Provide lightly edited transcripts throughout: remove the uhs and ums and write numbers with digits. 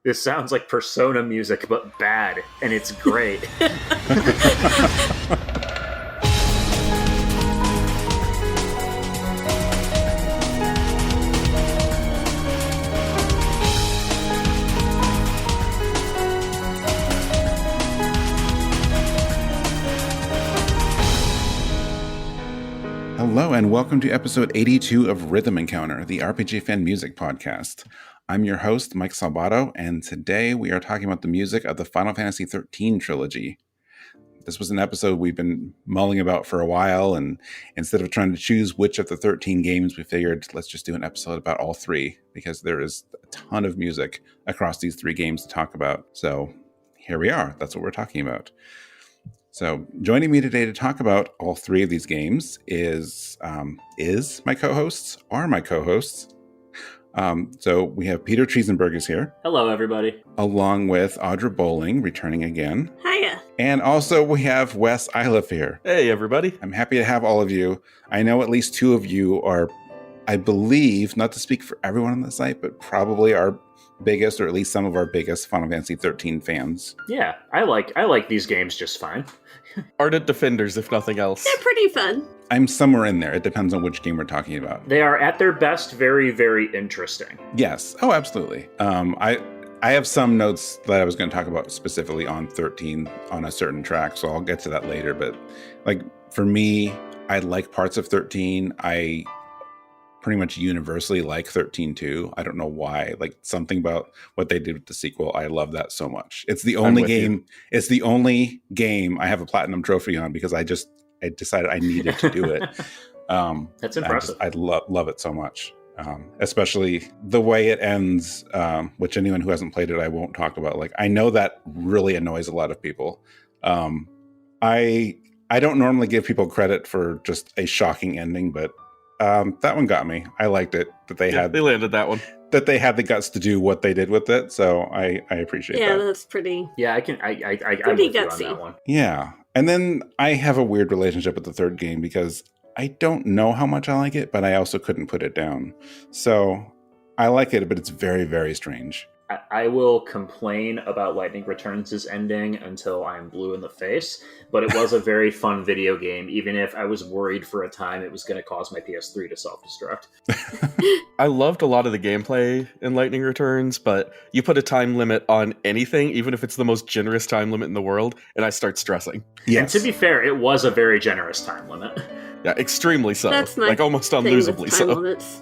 This sounds like Persona music, but bad, and it's great. Hello and welcome to episode 82 of Rhythm Encounter, the RPG fan music podcast. I'm your host, Mike Salbato, and today we are talking about the music of the Final Fantasy XIII trilogy. This was an episode we've been mulling about for a while, and instead of trying to choose which of the 13 games, we figured let's just do an episode about all three, because there is a ton of music across these three games to talk about. So here we are. That's what we're talking about. So joining me today to talk about all three of these games is my co-hosts, are my co-hosts. So we have Peter Triezenberg is here. Hello, everybody. Along with Audra Bowling, returning again. Hiya. And also we have Wes Iliff here. Hey, everybody. I'm happy to have all of you. I know at least two of you are, I believe, not to speak for everyone on the site, but probably our biggest, or at least some of our biggest Final Fantasy XIII fans. Yeah, I like these games just fine. Ardent defenders, if nothing else. They're pretty fun. I'm somewhere in there. It depends on which game we're talking about. They are at their best very, very interesting. Yes. Oh, absolutely. I have some notes that I was going to talk about specifically on 13 on a certain track, so I'll get to that later. But like for me, I like parts of 13. I pretty much universally like 13 too. I don't know why. Like something about what they did with the sequel, I love that so much. It's the only game. It's the only game I have a platinum trophy on because I decided I needed to do it. That's impressive. I love it so much. Especially the way it ends, which anyone who hasn't played it, I won't talk about. Like, I know that really annoys a lot of people. I don't normally give people credit for just a shocking ending, but that one got me. I liked it that they landed that one. That they had the guts to do what they did with it. So I appreciate that. Yeah, that's pretty. Yeah, I'm pretty with you on gutsy. that one. Yeah. And then I have a weird relationship with the third game because I don't know how much I like it, but I also couldn't put it down. So I like it, but it's very, very strange. I will complain about Lightning Returns' ending until I'm blue in the face, but it was a very fun video game, even if I was worried for a time it was going to cause my PS3 to self-destruct. I loved a lot of the gameplay in Lightning Returns, but you put a time limit on anything, even if it's the most generous time limit in the world, and I start stressing. Yes. And to be fair, it was a very generous time limit. Yeah, extremely so. That's my like almost thing unlosably with so. time limits.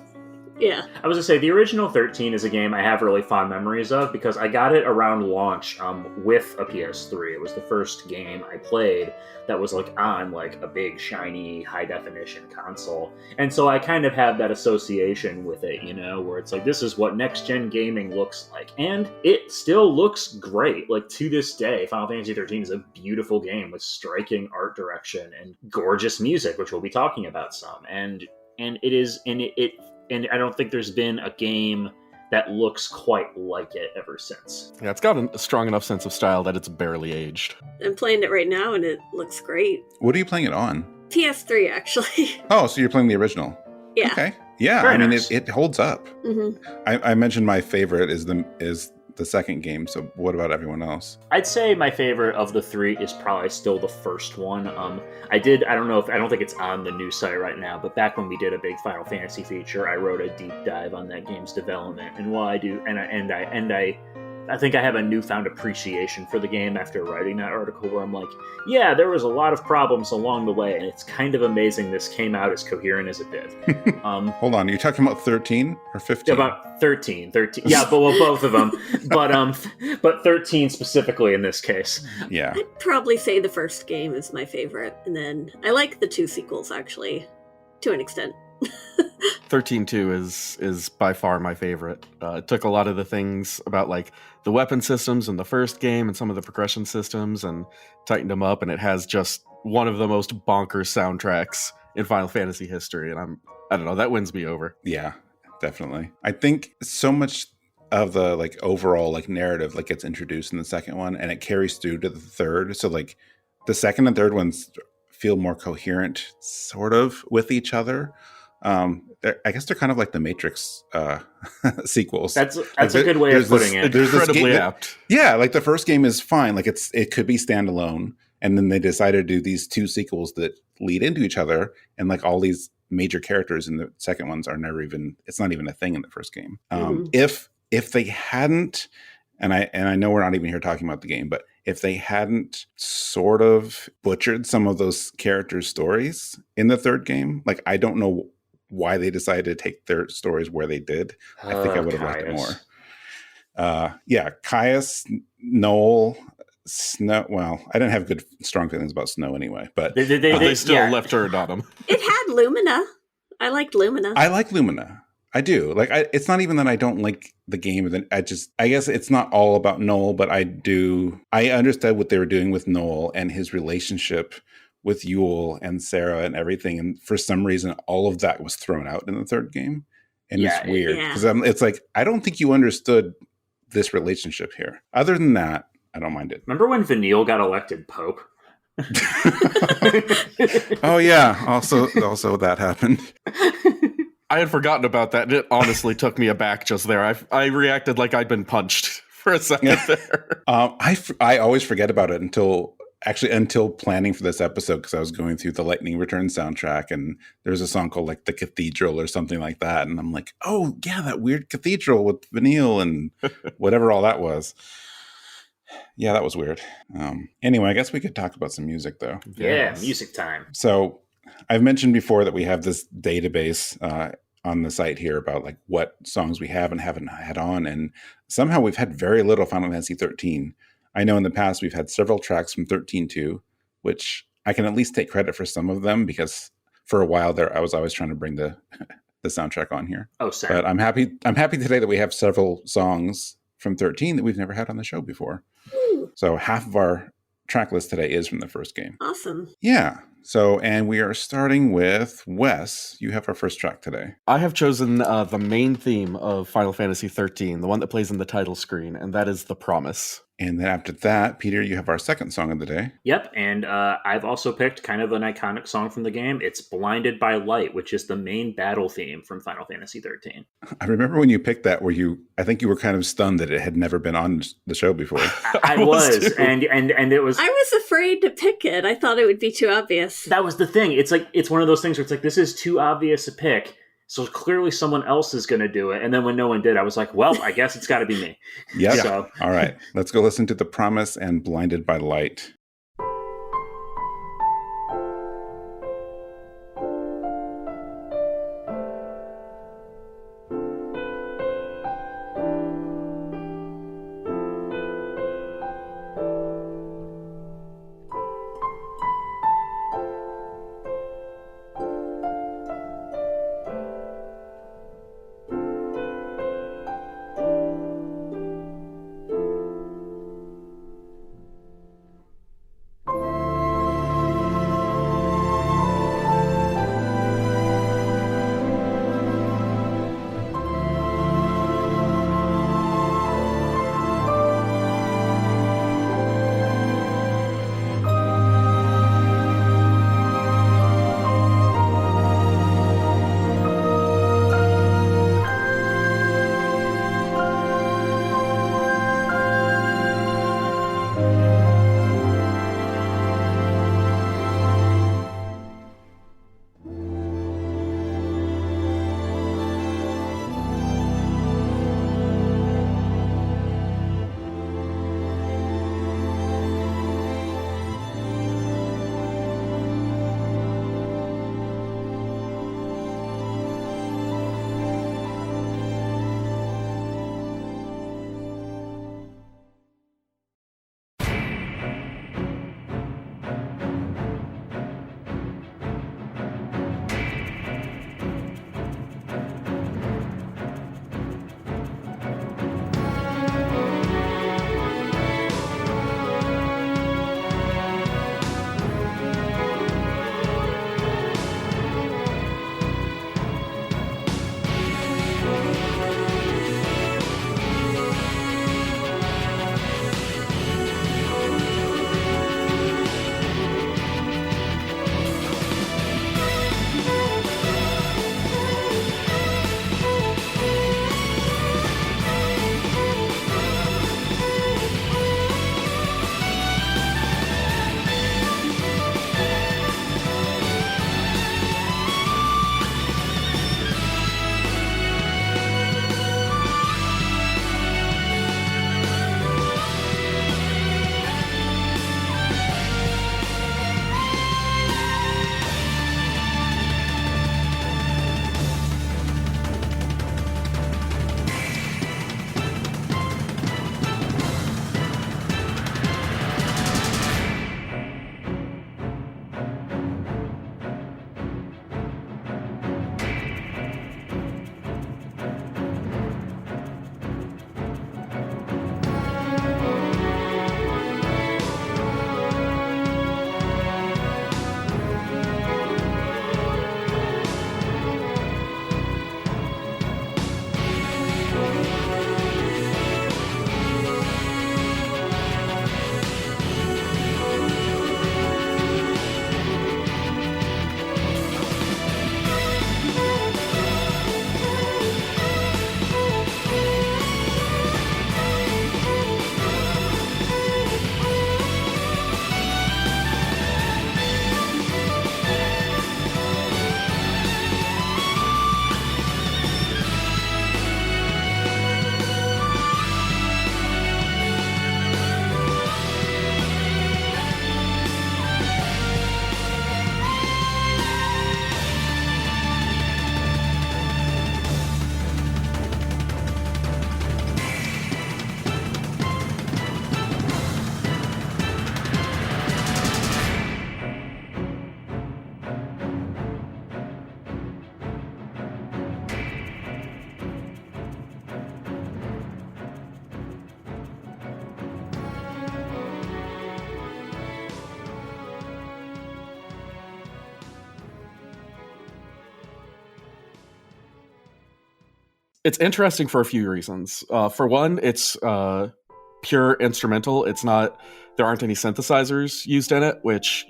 Yeah. I was going to say, the original 13 is a game I have really fond memories of because I got it around launch with a PS3. It was the first game I played that was like on like a big, shiny, high-definition console. And so I kind of have that association with it, you know, where it's like, this is what next-gen gaming looks like. And it still looks great. Like, to this day, Final Fantasy 13 is a beautiful game with striking art direction and gorgeous music, which we'll be talking about some. And I don't think there's been a game that looks quite like it ever since. Yeah, it's got a strong enough sense of style that it's barely aged. I'm playing it right now and it looks great. What are you playing it on? PS3, actually. Oh, so you're playing the original. Yeah. Okay. Yeah, Very I mean, nice. it holds up. Mm-hmm. I mentioned my favorite is the second game, so what about everyone else? I'd say my favorite of the three is probably still the first one. I don't think it's on the new site right now, but back when we did a big Final Fantasy feature, I wrote a deep dive on that game's development. And while I do, I think I have a newfound appreciation for the game after writing that article where I'm like, yeah, there was a lot of problems along the way, and it's kind of amazing this came out as coherent as it did. Hold on, are you talking about 13 or 15? About 13. Yeah, but well, both of them. But 13 specifically in this case. Yeah. I'd probably say the first game is my favorite. And then I like the two sequels, actually, to an extent. 13-2 is by far my favorite. It took a lot of the things about like the weapon systems in the first game and some of the progression systems and tightened them up, and it has just one of the most bonkers soundtracks in Final Fantasy history, and I don't know, that wins me over. Yeah, definitely. I think so much of the like overall like narrative like gets introduced in the second one and it carries through to the third. So like the second and third ones feel more coherent sort of with each other. I guess they're kind of like the Matrix sequels. That's Like, a good way of putting it. There's this Incredibly game apt. yeah, like the first game is fine. Like it could be standalone, and then they decided to do these two sequels that lead into each other, and like all these major characters in the second ones are never even. It's not even a thing in the first game. If they hadn't, and I know we're not even here talking about the game, but if they hadn't sort of butchered some of those characters' stories in the third game, like I don't know why they decided to take their stories where they did. I think I would have liked it more. Caius, Noel, Snow. Well, I didn't have strong feelings about Snow anyway, but They still left her on him. It had Lumina. I liked Lumina. I like Lumina. I do. Like, it's not even that I don't like the game. I guess it's not all about Noel, but I understood what they were doing with Noel and his relationship with Joelle and Sarah and everything. And for some reason, all of that was thrown out in the third game. And it's weird because it's like, I don't think you understood this relationship here. Other than that, I don't mind it. Remember when Vanille got elected Pope? Oh yeah. Also that happened. I had forgotten about that. It honestly took me aback just there. I reacted like I'd been punched for a second there. I always forget about it until planning for this episode, because I was going through the Lightning Return soundtrack, and there's a song called like The Cathedral or something like that, and I'm like, oh yeah, that weird cathedral with Vanille and whatever all that was. Yeah, that was weird. Anyway, I guess we could talk about some music though. Yeah, music time. So I've mentioned before that we have this database on the site here about like what songs we have and haven't had on, and somehow we've had very little Final Fantasy 13. I know in the past we've had several tracks from 13-2, which I can at least take credit for some of them, because for a while there I was always trying to bring the soundtrack on here. Oh, sorry. But I'm happy today that we have several songs from 13 that we've never had on the show before. Ooh. So half of our track list today is from the first game. Awesome. Yeah. So, and we are starting with Wes. You have our first track today. I have chosen the main theme of Final Fantasy 13, the one that plays in the title screen, and that is The Promise. And then after that, Peter, you have our second song of the day. Yep, and I've also picked kind of an iconic song from the game. It's Blinded by Light, which is the main battle theme from Final Fantasy 13. I remember when you picked that, I think you were kind of stunned that it had never been on the show before. I was, and it was... I was afraid to pick it. I thought it would be too obvious. That was the thing. It's like, it's one of those things where it's like, this is too obvious a pick, so clearly someone else is going to do it. And then when no one did, I was like, well, I guess it's got to be me. Yep. So. All right. Let's go listen to The Promise and Blinded by Light. It's interesting for a few reasons. For one, it's pure instrumental. There aren't any synthesizers used in it, which,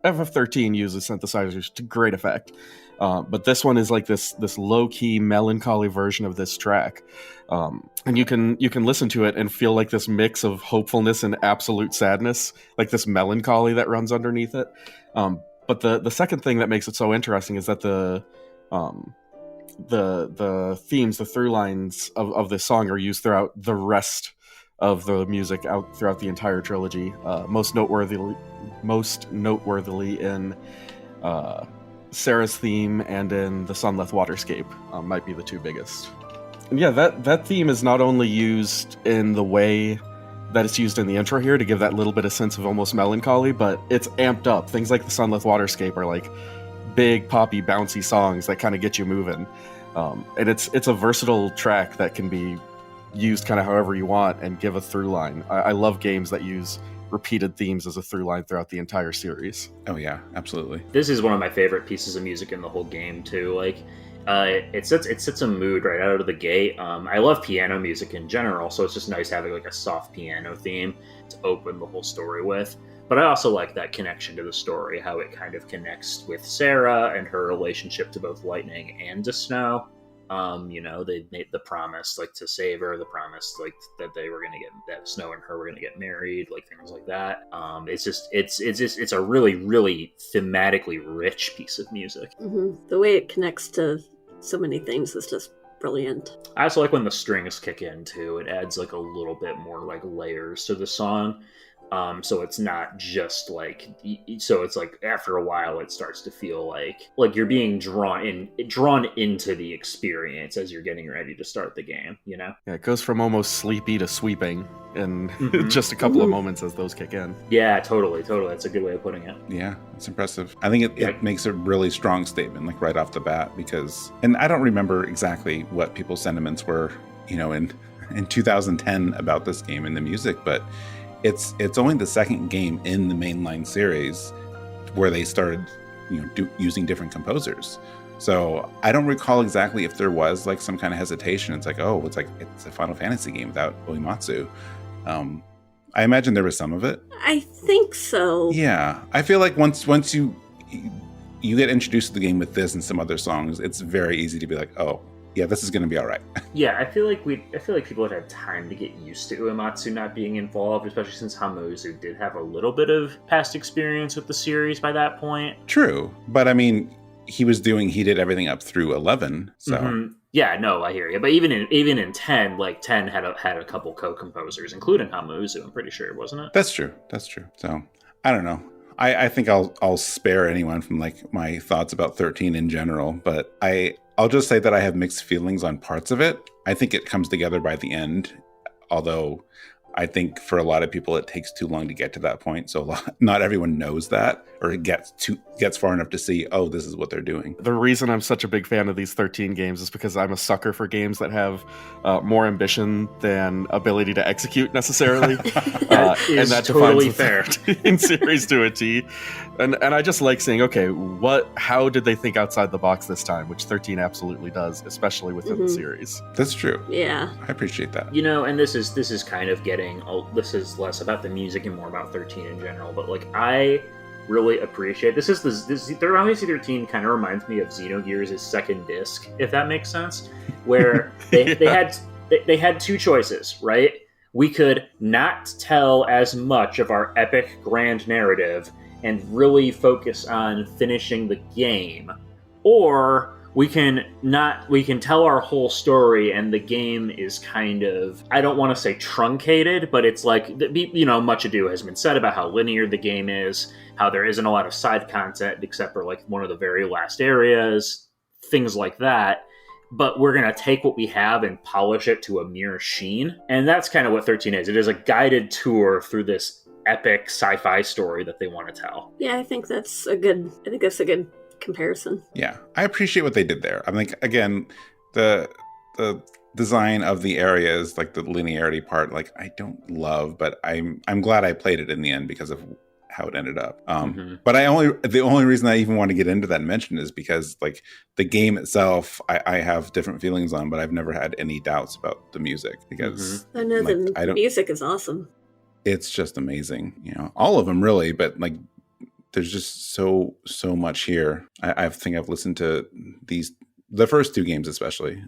FF13 uses synthesizers to great effect. But this one is like this low-key melancholy version of this track. And you can listen to it and feel like this mix of hopefulness and absolute sadness, like this melancholy that runs underneath it. But the second thing that makes it so interesting is that the themes, the through lines of this song are used throughout the rest of the music out throughout the entire trilogy. Most noteworthily in Sarah's theme and in the Sunleth Waterscape might be the two biggest. And yeah, that theme is not only used in the way that it's used in the intro here to give that little bit of sense of almost melancholy, but it's amped up. Things like the Sunleth Waterscape are like big, poppy, bouncy songs that kind of get you moving. And it's a versatile track that can be used kind of however you want and give a through line. I love games that use repeated themes as a through line throughout the entire series. Oh yeah, absolutely. This is one of my favorite pieces of music in the whole game too. Like, it sets a mood right out of the gate. I love piano music in general, so it's just nice having like a soft piano theme to open the whole story with. But I also like that connection to the story, how it kind of connects with Sarah and her relationship to both Lightning and to Snow. They made the promise, like, to save her, the promise, like, that they were gonna that Snow and her were gonna get married, like, things like that. It's a really, really thematically rich piece of music. Mm-hmm. The way it connects to so many things is just brilliant. I also like when the strings kick in too. It adds like a little bit more like layers to the song. So it's not just like, so it's like after a while it starts to feel like you're being drawn into the experience as you're getting ready to start the game, Yeah, it goes from almost sleepy to sweeping in just a couple of moments as those kick in. Yeah, totally. That's a good way of putting it. Yeah, it's impressive. I think it makes a really strong statement, like right off the bat, because, and I don't remember exactly what people's sentiments were, in 2010 about this game and the music, but it's only the second game in the mainline series where they started, using different composers. So I don't recall exactly if there was like some kind of hesitation. It's like, oh, it's a Final Fantasy game without Uematsu. I imagine there was some of it. I think so. Yeah, I feel like once you get introduced to the game with this and some other songs, it's very easy to be like, oh, yeah, this is going to be all right. Yeah, I feel like people have had time to get used to Uematsu not being involved, especially since Hamauzu did have a little bit of past experience with the series by that point. True, but I mean, he did everything up through 11, so. Mm-hmm. Yeah, no, I hear you. But even in 10, like 10 had a couple co-composers, including Hamauzu, I'm pretty sure, wasn't it? That's true. So, I don't know. I think I'll spare anyone from like my thoughts about 13 in general, but I'll just say that I have mixed feelings on parts of it. I think it comes together by the end, although I think for a lot of people it takes too long to get to that point. So not everyone knows that or gets far enough to see, oh, this is what they're doing. The reason I'm such a big fan of these 13 games is because I'm a sucker for games that have more ambition than ability to execute necessarily. And that totally fair. In series to a T. And I just like saying, okay, how did they think outside the box this time? Which 13 absolutely does, especially within the series. That's true. Yeah. I appreciate that. And this is kind of this is less about the music and more about 13 in general, but like I really appreciate this Final Fantasy 13 kind of reminds me of Xenogears' second disc, if that makes sense, where they had two choices, right? We could not tell as much of our epic grand narrative and really focus on finishing the game, or we can tell our whole story and the game is kind of, I don't want to say truncated, but it's like, much ado has been said about how linear the game is, how there isn't a lot of side content except for like one of the very last areas, things like that. But we're going to take what we have and polish it to a mere sheen. And that's kind of what 13 is. It is a guided tour through this epic sci-fi story that they want to tell. Yeah, I think that's a good comparison. Yeah, I appreciate what they did there. I mean, like, again, the design of the areas, like the linearity part, like I don't love, but I'm glad I played it in the end because of how it ended up. But the only reason I even want to get into that and mention is because like the game itself, I have different feelings on, but I've never had any doubts about the music because I know the music is awesome. It's just amazing, you know, all of them really, but like there's just so much here. I think I've listened to the first two games especially.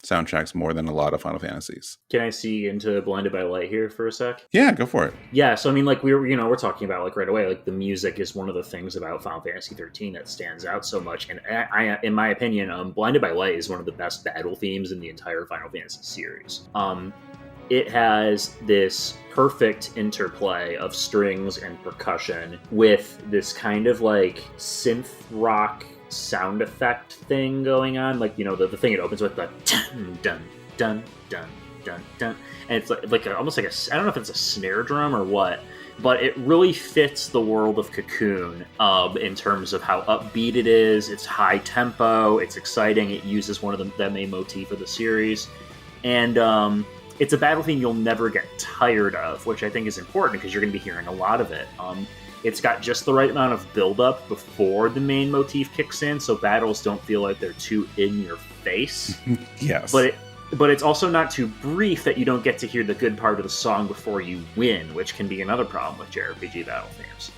Soundtracks more than a lot of Final Fantasies. Can I see into Blinded by Light here for a sec? Yeah, go for it. Yeah, so I mean, like we're talking about like right away, like the music is one of the things about Final Fantasy 13 that stands out so much, and I in my opinion, Blinded by Light is one of the best battle themes in the entire Final Fantasy series. It has this perfect interplay of strings and percussion with this kind of like synth rock sound effect thing going on, like, you know, the thing it opens with, the dun dun dun dun dun dun, and it's like almost like I don't know if it's a snare drum or what, but it really fits the world of Cocoon in terms of how upbeat it is. It's high tempo, it's exciting, it uses one of the main motif of the series, and it's a battle theme you'll never get tired of, which I think is important because you're going to be hearing a lot of it. It's got just the right amount of build-up before the main motif kicks in, so battles don't feel like they're too in your face. Yes. But it's also not too brief that you don't get to hear the good part of the song before you win, which can be another problem with JRPG battle themes.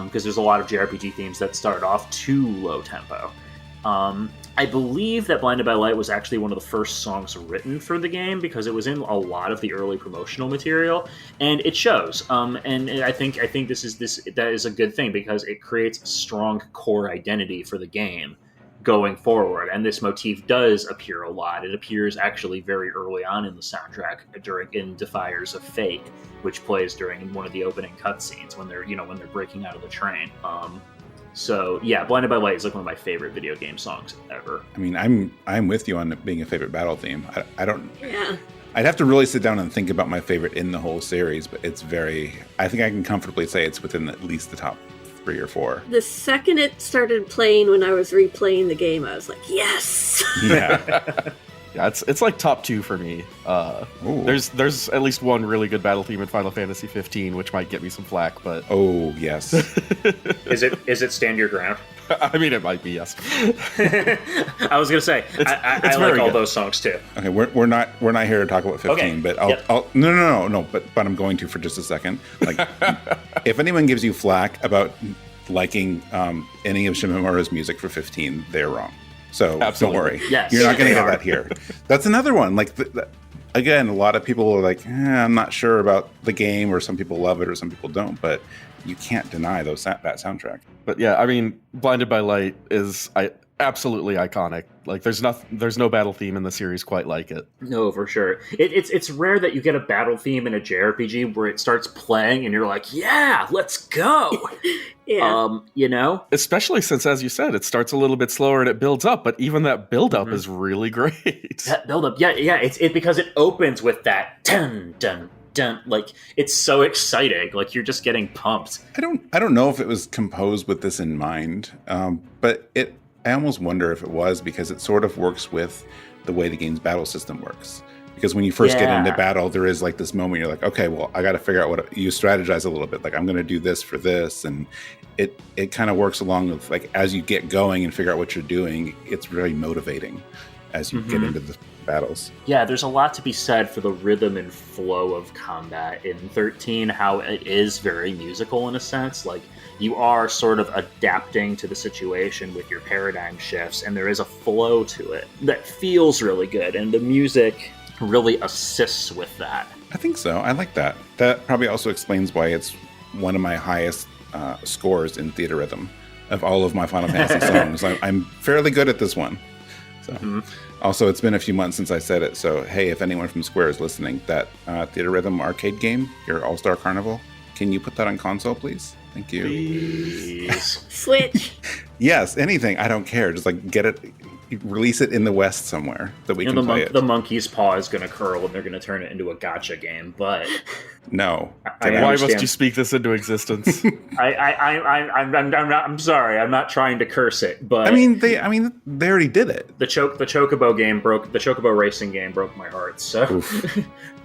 Because there's a lot of JRPG themes that start off too low tempo. I believe that Blinded by Light was actually one of the first songs written for the game because it was in a lot of the early promotional material, and it shows. And I think that is a good thing because it creates a strong core identity for the game going forward. And this motif does appear a lot. It appears actually very early on in the soundtrack in Defiers of Fate, which plays during one of the opening cutscenes when they're breaking out of the train. So yeah, Blinded by Light is like one of my favorite video game songs ever. I mean, I'm with you on it being a favorite battle theme. I don't. Yeah. I'd have to really sit down and think about my favorite in the whole series, but it's I think I can comfortably say it's within at least the top 3 or 4. The second it started playing when I was replaying the game, I was like, yes! Yeah. Yeah, it's like top 2 for me. There's at least one really good battle theme in Final Fantasy 15, which might get me some flack, but oh yes. Is it Stand Your Ground? I mean, it might be, yes. I was gonna say I like all those songs too. Okay, we're not here to talk about 15, okay. But I'll no. But I'm going to for just a second. Like, if anyone gives you flack about liking any of Shimomura's music for 15, they're wrong. So Absolutely. Don't worry. Yes, you're not going to get that here. That's another one. Like, again, a lot of people are like, I'm not sure about the game, or some people love it, or some people don't. But you can't deny that soundtrack. But yeah, I mean, Blinded by Light is absolutely iconic. Like, there's no battle theme in the series quite like it. No, for sure. It's rare that you get a battle theme in a JRPG where it starts playing and you're like, yeah, let's go. Yeah. You know? Especially since, as you said, it starts a little bit slower and it builds up, but even that build-up is really great. That build-up, yeah, it's because it opens with that dun dun dun, like, it's so exciting. Like, you're just getting pumped. I don't know if it was composed with this in mind, but I almost wonder if it was, because it sort of works with the way the game's battle system works. Because when you first get into battle, there is like this moment you're like, okay, well, I got to figure out you strategize a little bit. Like, I'm going to do this for this. And it kind of works along with, like, as you get going and figure out what you're doing, it's really motivating as you get into the battles. Yeah, there's a lot to be said for the rhythm and flow of combat in 13, how it is very musical in a sense. Like, you are sort of adapting to the situation with your paradigm shifts, and there is a flow to it that feels really good, and the music really assists with that. I think so. I like that. That probably also explains why it's one of my highest scores in theater rhythm of all of my Final Fantasy songs. I'm fairly good at this one. So, Also, it's been a few months since I said it, so hey, if anyone from Square is listening, that theater rhythm arcade game, your All-Star Carnival, can you put that on console, please? Thank you. Please. Switch. Yes, anything. I don't care. Just like get it, release it in the West somewhere that we can play it. The monkey's paw is going to curl and they're going to turn it into a gacha game, but no. Why must you speak this into existence? I'm sorry. I'm not trying to curse it, but I mean they already did it. The chocobo racing game broke my heart. So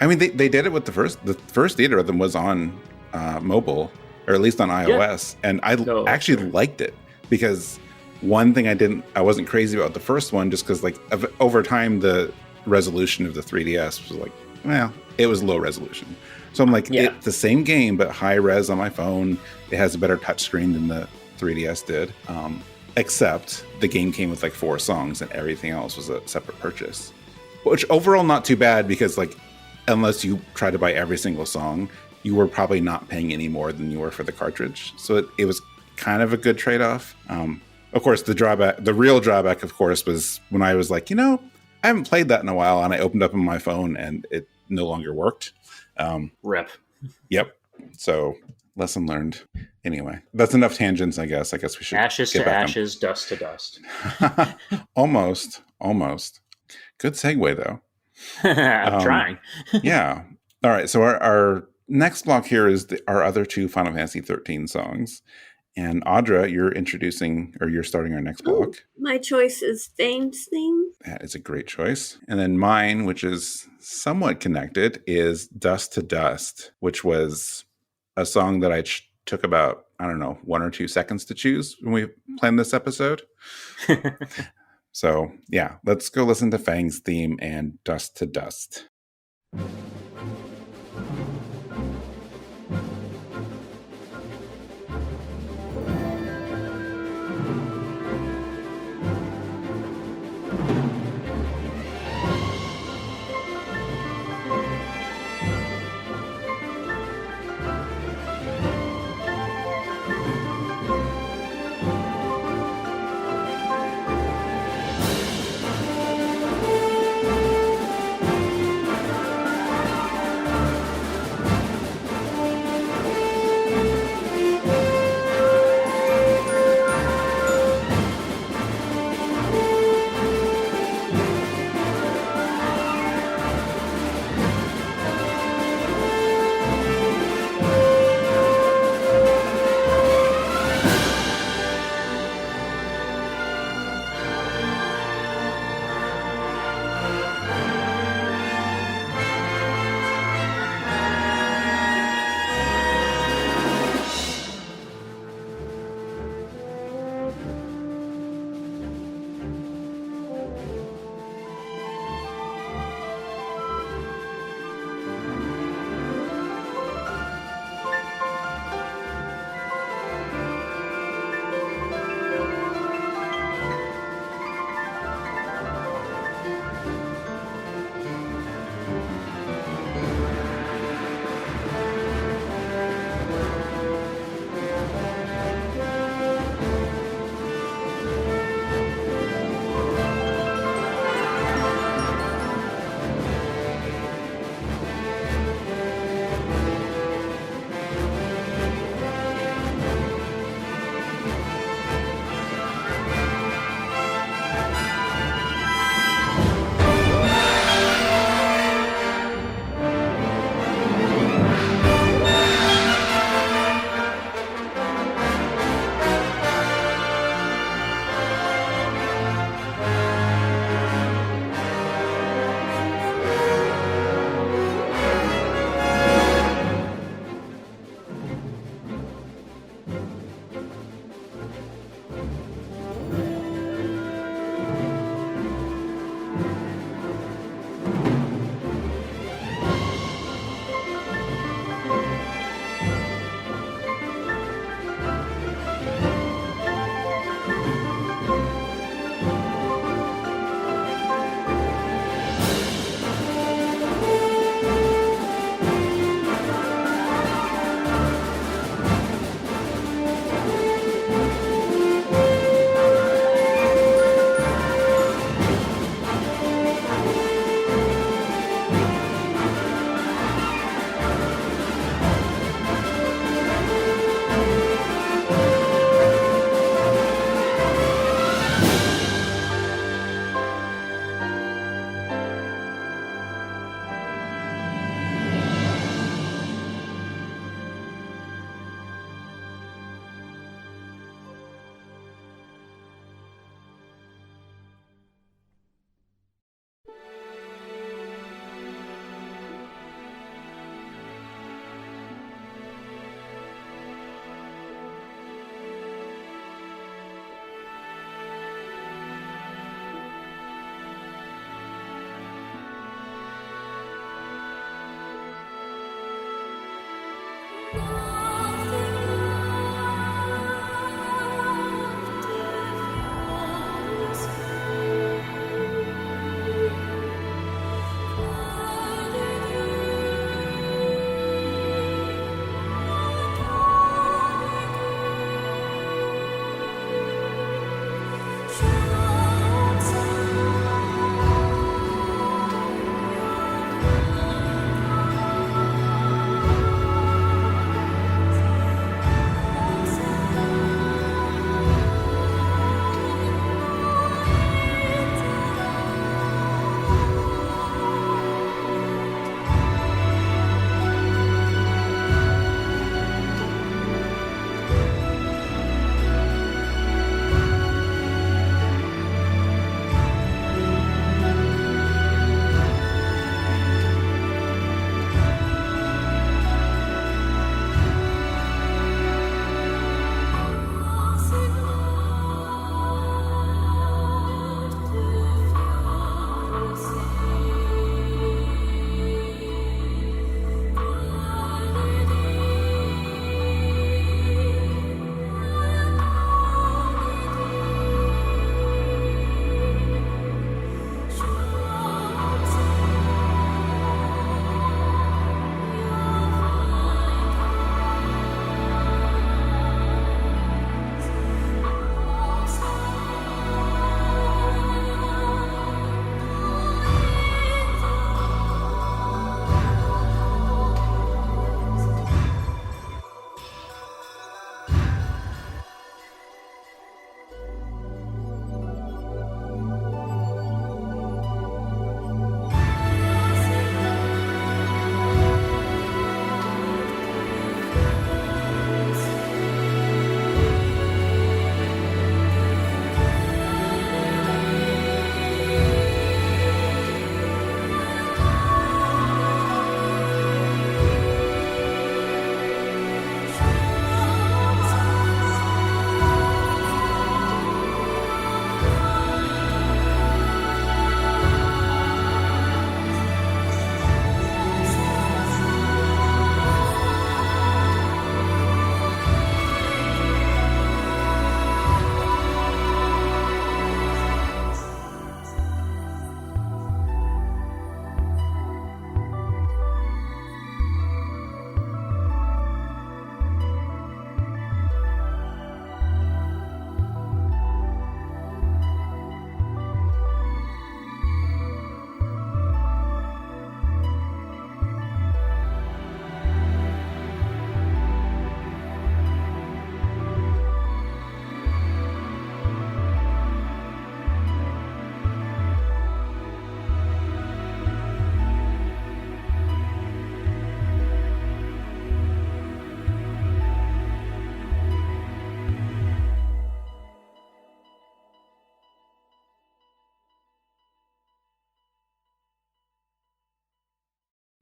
I mean they did it with the first theater rhythm was on mobile, or at least on iOS, and I actually liked it because one thing I wasn't crazy about the first one, just because like over time the resolution of the 3DS was like, well, it was low resolution. So I'm like, it's the same game, but high res on my phone. It has a better touchscreen than the 3DS did. Except the game came with like 4 songs and everything else was a separate purchase. Which overall not too bad, because like, unless you try to buy every single song, you were probably not paying any more than you were for the cartridge. So it was kind of a good trade-off. Of course, the real drawback, of course, was when I was like, I haven't played that in a while, and I opened up on my phone and it no longer worked. Rip. Yep. So lesson learned. Anyway, that's enough tangents, I guess. I guess we should ashes to ashes, dust to dust. Almost. Good segue, though. I'm trying. Yeah. All right. So our next block here is our other 2 Final Fantasy 13 songs. And Audra, you're starting our next block. My choice is Fang's theme. That is a great choice. And then mine, which is somewhat connected, is Dust to Dust, which was a song that I took about, 1 or 2 seconds to choose when we planned this episode. So, yeah, let's go listen to Fang's theme and Dust to Dust.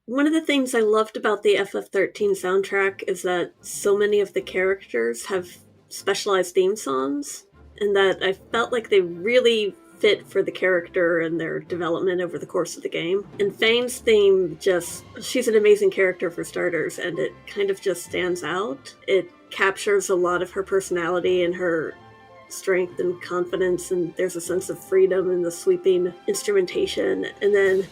One of the things I loved about the FF13 soundtrack is that so many of the characters have specialized theme songs, and that I felt like they really fit for the character and their development over the course of the game. And Fang's theme she's an amazing character for starters, and it kind of just stands out. It captures a lot of her personality and her strength and confidence, and there's a sense of freedom in the sweeping instrumentation. And then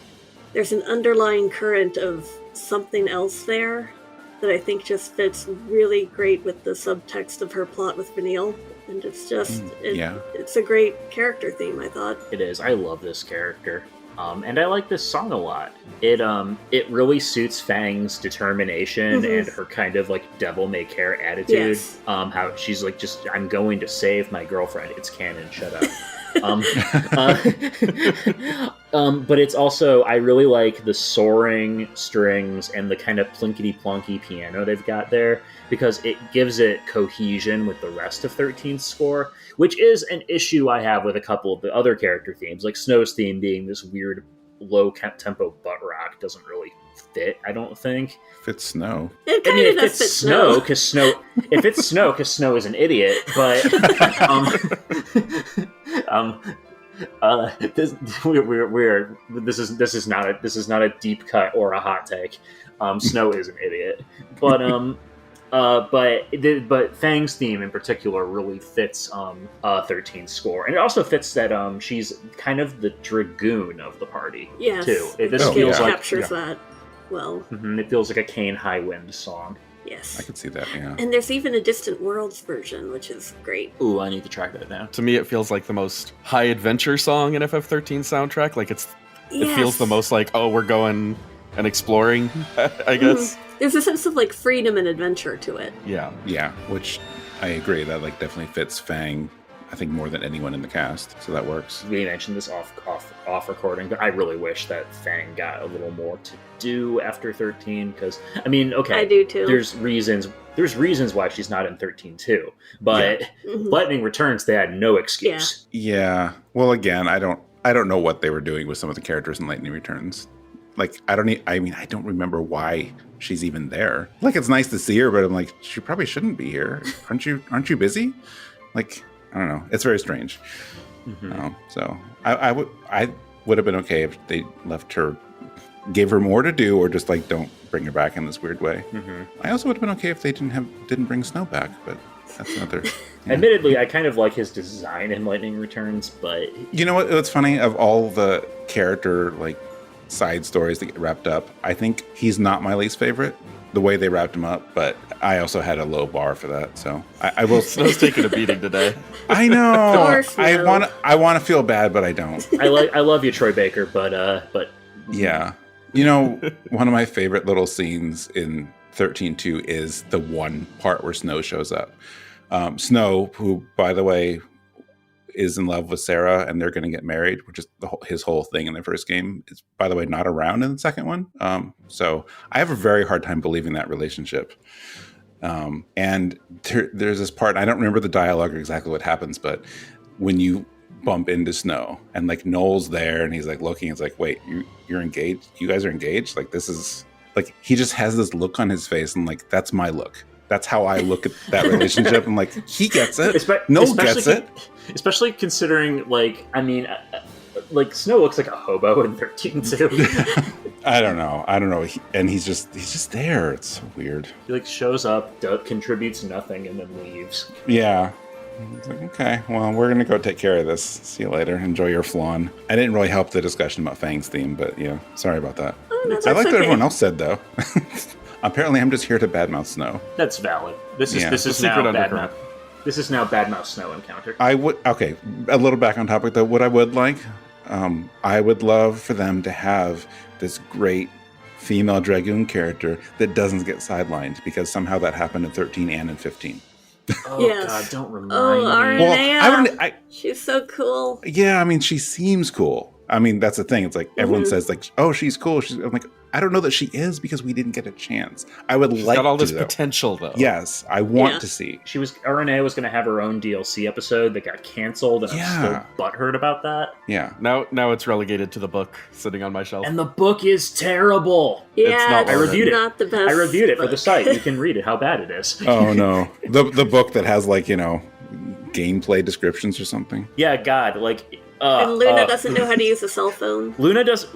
there's an underlying current of something else there that I think just fits really great with the subtext of her plot with Vanille. And it's just, it's a great character theme, I thought. It is. I love this character. And I like this song a lot. It really suits Fang's determination and her kind of like devil-may-care attitude. Yes. How she's like, I'm going to save my girlfriend. It's canon, shut up. But it's also, I really like the soaring strings and the kind of plinkety-plonky piano they've got there, because it gives it cohesion with the rest of 13's score, which is an issue I have with a couple of the other character themes, like Snow's theme being this weird low-tempo butt rock doesn't really fit, I don't think. Fits Snow. It kind of does fit Snow. Because Snow, if it's Snow, because Snow is an idiot, but this is not a deep cut or a hot take. Snow is an idiot, but But Fang's theme in particular really fits 13's score, and it also fits that she's kind of the dragoon of the party. Yes, too. this feels like captures that well. It feels like a Kane High Wind song. Yes, I could see that. Yeah, and there's even a Distant Worlds version, which is great. Ooh, I need to track that down. To me, it feels like the most high adventure song in FF13 soundtrack. Like it feels the most like, oh, we're going and exploring, I guess. Mm-hmm. There's a sense of like freedom and adventure to it. Yeah, which I agree that like definitely fits Fang, I think, more than anyone in the cast, so that works. We mentioned this off recording, but I really wish that Fang got a little more to do after 13, because I mean, okay, I do too. There's reasons why she's not in 13 too, but Lightning Returns, they had no excuse. Yeah. Well, again, I don't know what they were doing with some of the characters in Lightning Returns. Like, I don't remember why she's even there. Like, it's nice to see her, but I'm like, she probably shouldn't be here. Aren't you busy? Like, I don't know. It's very strange. So I would have been okay if they left her, gave her more to do, or just like don't bring her back in this weird way. I also would have been okay if they didn't bring Snow back, but that's another. Yeah. Admittedly, I kind of like his design in Lightning Returns, but you know what's funny? Of all the character like side stories that get wrapped up, I think he's not my least favorite, the way they wrapped him up, but I also had a low bar for that, so I will. Snow's taking a beating today. I know. I want to feel bad, but I don't. I love you, Troy Baker, but yeah. You know, one of my favorite little scenes in 13.2 is the one part where Snow shows up. Snow, who, by the way, is in love with Sarah and they're going to get married, which is his whole thing in the first game, is, by the way, not around in the second one. So I have a very hard time believing that relationship. And there's this part, I don't remember the dialogue or exactly what happens, but when you bump into Snow and like Noel's there and he's like looking, it's like, wait, you're engaged? You guys are engaged? Like, this is like, he just has this look on his face and like, that's my look. That's how I look at that relationship. I'm like, he gets it. Noel gets it. Especially considering, like, I mean, like, Snow looks like a hobo in 13 too. I don't know. And he's just there. It's so weird. He like shows up, contributes nothing, and then leaves. Yeah. It's like, okay, well, we're gonna go take care of this. See you later. Enjoy your flan. I didn't really help the discussion about Fang's theme, but yeah, sorry about that. Oh, I like what everyone else said though. Apparently, I'm just here to badmouth Snow. That's valid. This is now badmouth. This is now badmouth Snow encounter. Okay, a little back on topic though. What I would like, I would love for them to have this great female Dragoon character that doesn't get sidelined, because somehow that happened in 13 and in 15. Oh yes. God, don't remind me. Aranea. She's so cool. Yeah, I mean, she seems cool. I mean, that's the thing. It's like everyone says, like, "Oh, she's cool." I'm like, I don't know that she is, because we didn't get a chance. She's got all this potential, though. Yes, I want to see. Aranea was going to have her own DLC episode that got canceled, and I'm still butthurt about that. Yeah. Now it's relegated to the book sitting on my shelf. And the book is terrible. Yeah, I reviewed it. Not the best. I reviewed it book. for the site. You can read it. How bad it is. Oh no, the book that has like gameplay descriptions or something. Yeah, God, like. And Luna doesn't know how to use a cell phone. Luna does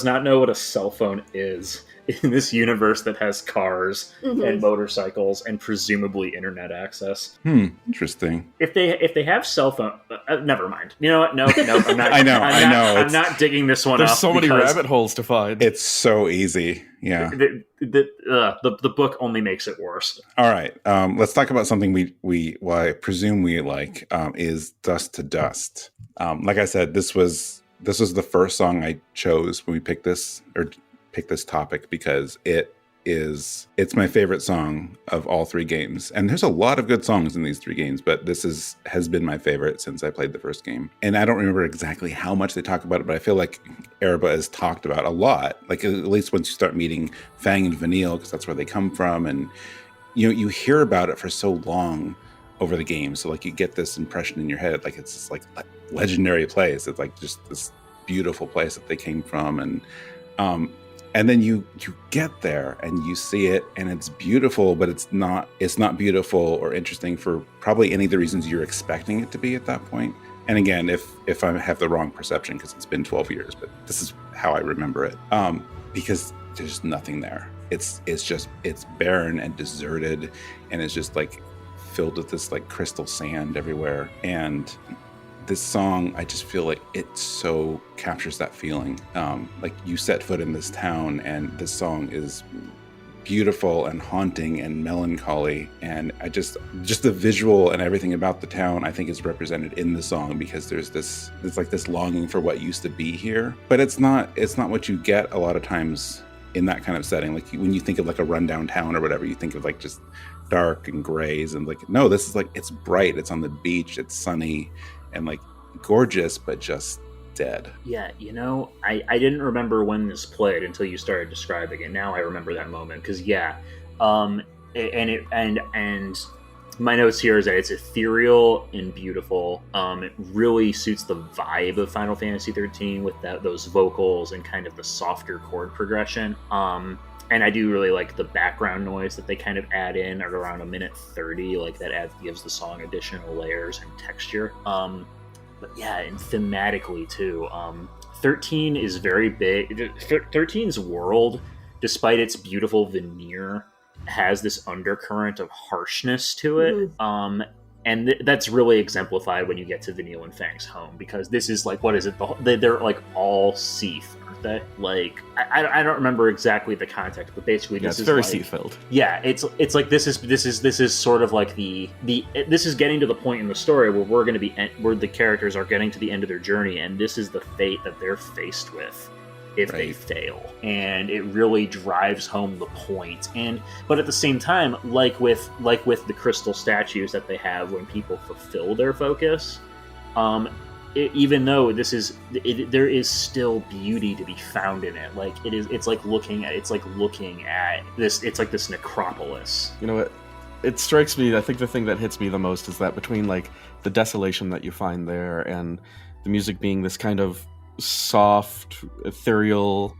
not know what a cell phone is in this universe that has cars and motorcycles and presumably internet access. Interesting. If they have cell phone, never mind. You know what? No, I'm not. I know. I'm not digging this one. There's so many rabbit holes to find. It's so easy. Yeah. The book only makes it worse. All right. Let's talk about something I presume we like, is Dust to Dust. Like I said, this was the first song I chose when we picked this topic, because it's my favorite song of all three games. And there's a lot of good songs in these three games, but this has been my favorite since I played the first game. And I don't remember exactly how much they talk about it, but I feel like Erba is talked about a lot. Like, at least once you start meeting Fang and Vanille, because that's where they come from. And you hear about it for so long over the game. So like, you get this impression in your head, like it's this like legendary place. It's like just this beautiful place that they came from. And then you get there and you see it and it's beautiful, but it's not beautiful or interesting for probably any of the reasons you're expecting it to be at that point. And again, if I have the wrong perception, because it's been 12 years, but this is how I remember it, because there's nothing there. it's barren and deserted, and it's just like filled with this like crystal sand everywhere. And this song, I just feel like it so captures that feeling. Like you set foot in this town, and this song is beautiful and haunting and melancholy, and I just the visual and everything about the town I think is represented in the song, because there's this longing for what used to be here, but it's not what you get a lot of times in that kind of setting. Like when you think of like a rundown town or whatever, you think of like just dark and grays, and like no, this is like, it's bright, it's on the beach, it's sunny and like gorgeous, but just dead. Yeah, I didn't remember when this played until you started describing it. Now I remember that moment, because and my notes here is that it's ethereal and beautiful. It really suits the vibe of Final Fantasy 13 with those vocals and kind of the softer chord progression. And I do really like the background noise that they kind of add in at around 1:30. Like that gives the song additional layers and texture. But yeah, and thematically too. 13 is very big. 13's world, despite its beautiful veneer, has this undercurrent of harshness to it. And that's really exemplified when you get to Vanille and Fang's home, because this is like, what is it? They're like all Seath, aren't they? Like I don't remember exactly the context, but basically this is very like, Seath-filled. Yeah, it's like this is sort of like this is getting to the point in the story where where the characters are getting to the end of their journey, and this is the fate that they're faced with if they fail, and it really drives home the point. But at the same time, like with the crystal statues that they have when people fulfill their focus, even though there is still beauty to be found in it. Like it's like looking at this. It's like this necropolis. You know what? It strikes me, I think the thing that hits me the most is that between like the desolation that you find there and the music being this kind of soft, ethereal,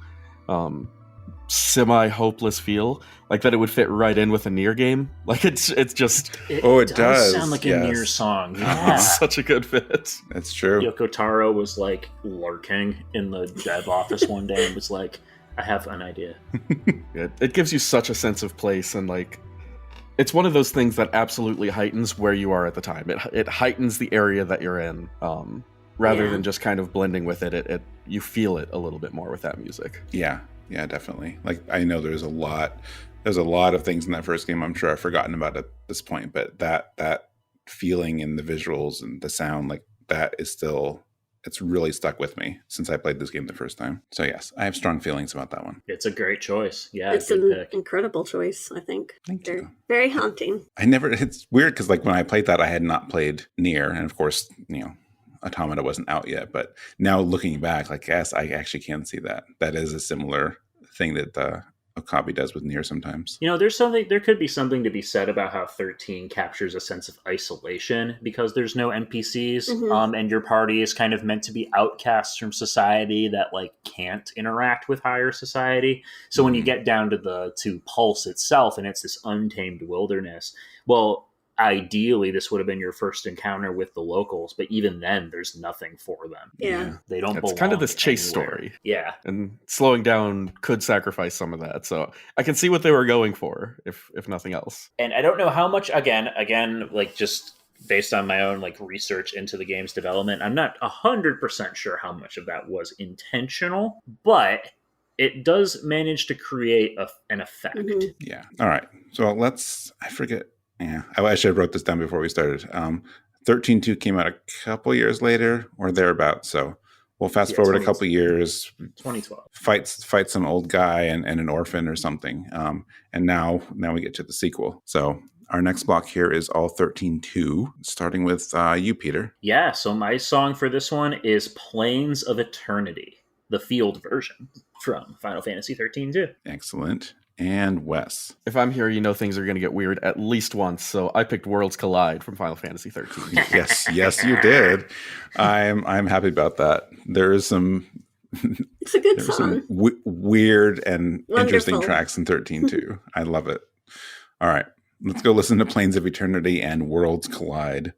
semi-hopeless feel, like that it would fit right in with a Nier game. Like it's just it does does sound like a Nier song. Uh-huh. It's such a good fit. That's true. Yoko Taro was like lurking in the dev office one day and was like, I have an idea. It gives you such a sense of place, and like it's one of those things that absolutely heightens where you are at the time. It heightens the area that you're in. Rather than just kind of blending with it, you feel it a little bit more with that music. Yeah, definitely. Like I know there's a lot of things in that first game I'm sure I've forgotten about at this point, but that feeling and the visuals and the sound, like that is still, it's really stuck with me since I played this game the first time. So yes, I have strong feelings about that one. It's a great choice. Yeah, it's an incredible choice, I think. Thank you. Very haunting. It's weird because like when I played that, I had not played Nier, and of course, Automata wasn't out yet, but now looking back, like, yes, I actually can see that. That is a similar thing that Okabe does with Nier sometimes. There could be something to be said about how 13 captures a sense of isolation, because there's no NPCs, and your party is kind of meant to be outcasts from society that like can't interact with higher society. So when you get down to Pulse itself, and it's this untamed wilderness, well, ideally this would have been your first encounter with the locals, but even then there's nothing for them. They don't belong. It's kind of this chase anywhere. story. Yeah, and slowing down could sacrifice some of that, so I can see what they were going for, if nothing else. And I don't know how much, again like just based on my own like research into the game's development, I'm not 100% sure how much of that was intentional, but it does manage to create an effect. Yeah. All right, so I forget. Yeah, I should have wrote this down before we started. 13.2 came out a couple years later or thereabouts, so we'll fast forward a couple years. 2012. Fight some old guy and an orphan or something, and now we get to the sequel. So our next block here is all 13.2, starting with you, Peter. Yeah, so my song for this one is Plains of Eternity, the field version from Final Fantasy 13-2. Excellent. And Wes. If I'm here, things are going to get weird at least once, so I picked Worlds Collide from Final Fantasy 13. Yes, you did. I'm happy about that. There is some. It's a good song. Some weird and interesting tracks in 13.2. I love it. All right, let's go listen to Plains of Eternity and Worlds Collide.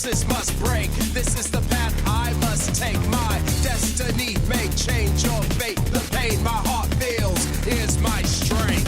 paradoxes must break. This is the path I must take. My destiny may change your fate. The pain my heart feels is my strength.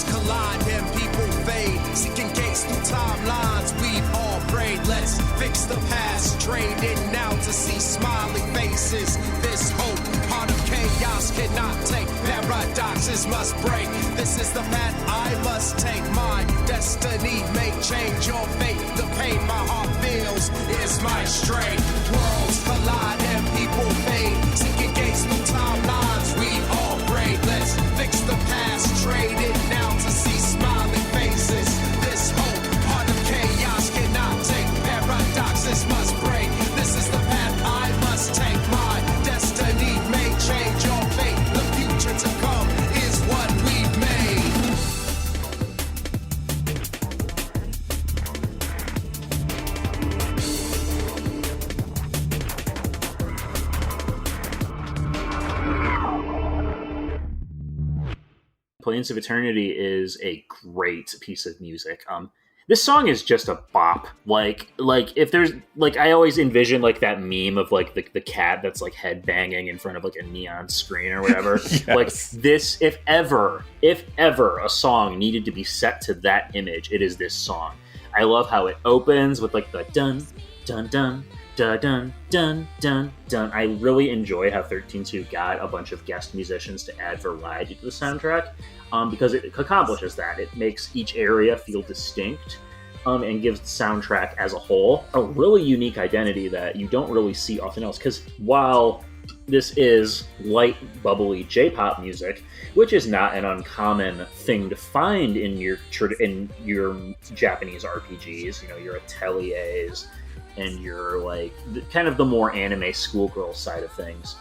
Collide and people fade, seeking gates through timelines we've all prayed. Let's fix the past, trade it now to see smiling faces. This hope, part of chaos cannot take. Paradoxes must break. This is the path I must take. My destiny may change your fate. The pain my heart feels is my strength. Worlds collide and people fade, seeking gates through timelines we all prayed. Let's fix the past, trade it now to see smiling faces. This hope, part of chaos cannot take. Paradoxes must break. This is the path I must take. My destiny may change your fate. The future to come is what we've made. Plains of Eternity is a great piece of music. This song is just a bop. Like if there's like, I always envision like that meme of like the cat that's like head banging in front of like a neon screen or whatever. Yes. Like this, if ever a song needed to be set to that image, it is this song. I love how it opens with like the dun dun dun dun dun dun dun dun. I really enjoy how 13-2 got a bunch of guest musicians to add variety to the soundtrack, because it accomplishes that. It makes each area feel distinct, and gives the soundtrack as a whole a really unique identity that you don't really see often else. Because while this is light, bubbly J-pop music, which is not an uncommon thing to find in your Japanese RPGs, you know, your ateliers and your like kind of the more anime schoolgirl side of things,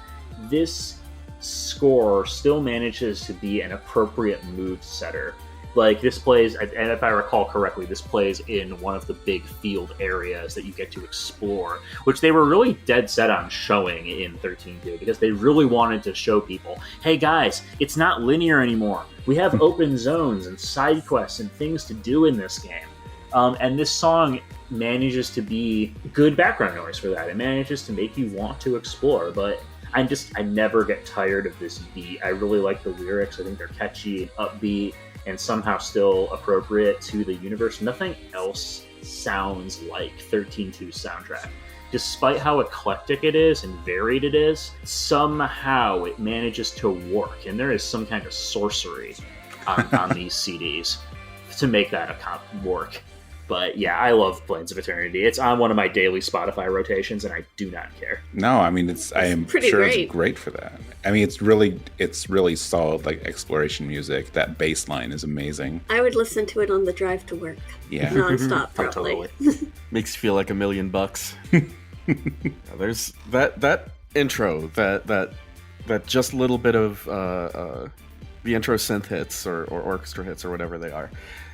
this score still manages to be an appropriate mood setter. Like this plays, and if I recall correctly, this plays in one of the big field areas that you get to explore, which they were really dead set on showing in 13-2, because they really wanted to show people, hey guys, it's not linear anymore. We have open zones and side quests and things to do in this game. And this song manages to be good background noise for that. It manages to make you want to explore, but I never get tired of this beat. I really like the lyrics. I think they're catchy and upbeat and somehow still appropriate to the universe. Nothing else sounds like 13-2's soundtrack. Despite how eclectic it is and varied it is, somehow it manages to work, and there is some kind of sorcery on these CDs to make that work. But yeah, I love Plains of Eternity. It's on one of my daily Spotify rotations, and I do not care. No, I mean I am sure great. It's great for that. I mean, it's really solid, like exploration music. That bass line is amazing. I would listen to it on the drive to work. Yeah, Nonstop, probably. Totally. Makes you feel like $1,000,000. There's that intro, that just little bit of the intro synth hits or orchestra hits or whatever they are.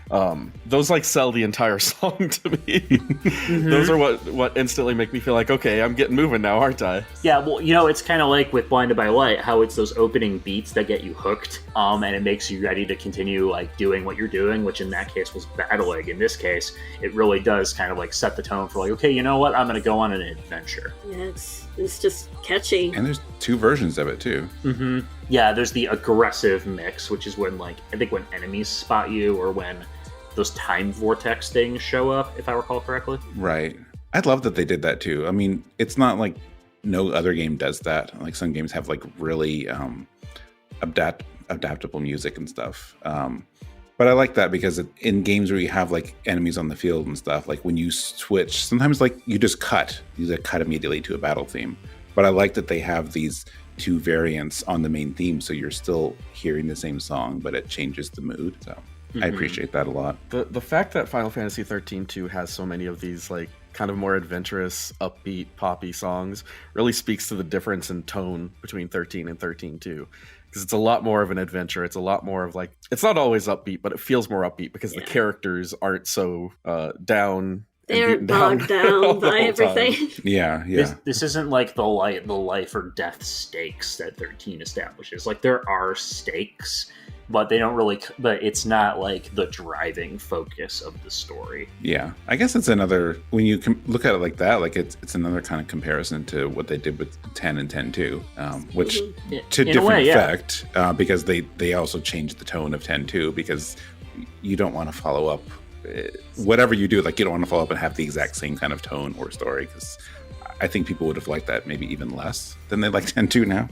those like sell the entire song to me. Those are what instantly make me feel like, okay, I'm getting moving now, aren't I? Yeah, well, it's kind of like with Blinded by Light, how it's those opening beats that get you hooked, and it makes you ready to continue like doing what you're doing, which in that case was battling. In this case, it really does kind of like set the tone for like, okay, you know what, I'm going to go on an adventure. Yeah, it's just catchy. And there's 2 versions of it too. Mm-hmm. Yeah, there's the aggressive mix, which is when like I think when enemies spot you or when those time vortex things show up, if I recall correctly. Right. I'd love that they did that too. I mean, it's not like no other game does that. Like some games have like really adaptable music and stuff. But I like that because in games where you have like enemies on the field and stuff, like when you switch, sometimes like you just cut immediately to a battle theme. But I like that they have these 2 variants on the main theme, so you're still hearing the same song, but it changes the mood. So I appreciate that a lot. The fact that Final Fantasy 13 2 has so many of these like kind of more adventurous, upbeat, poppy songs really speaks to the difference in tone between 13 and 13 2. Because it's a lot more of an adventure. It's a lot more of like, it's not always upbeat, but it feels more upbeat because the characters aren't so down. They aren't bogged down by everything. Yeah. This isn't like the life or death stakes that 13 establishes. Like there are stakes, but they don't really. But it's not like the driving focus of the story. Yeah, I guess it's another, when you look at it like that, like it's another kind of comparison to what they did with 10 and 10-2, which to different effect, because they also changed the tone of 10-2 because you don't want to follow up. Whatever you do, like you don't want to follow up and have the exact same kind of tone or story, because I think people would have liked that maybe even less than they like 10-2 now.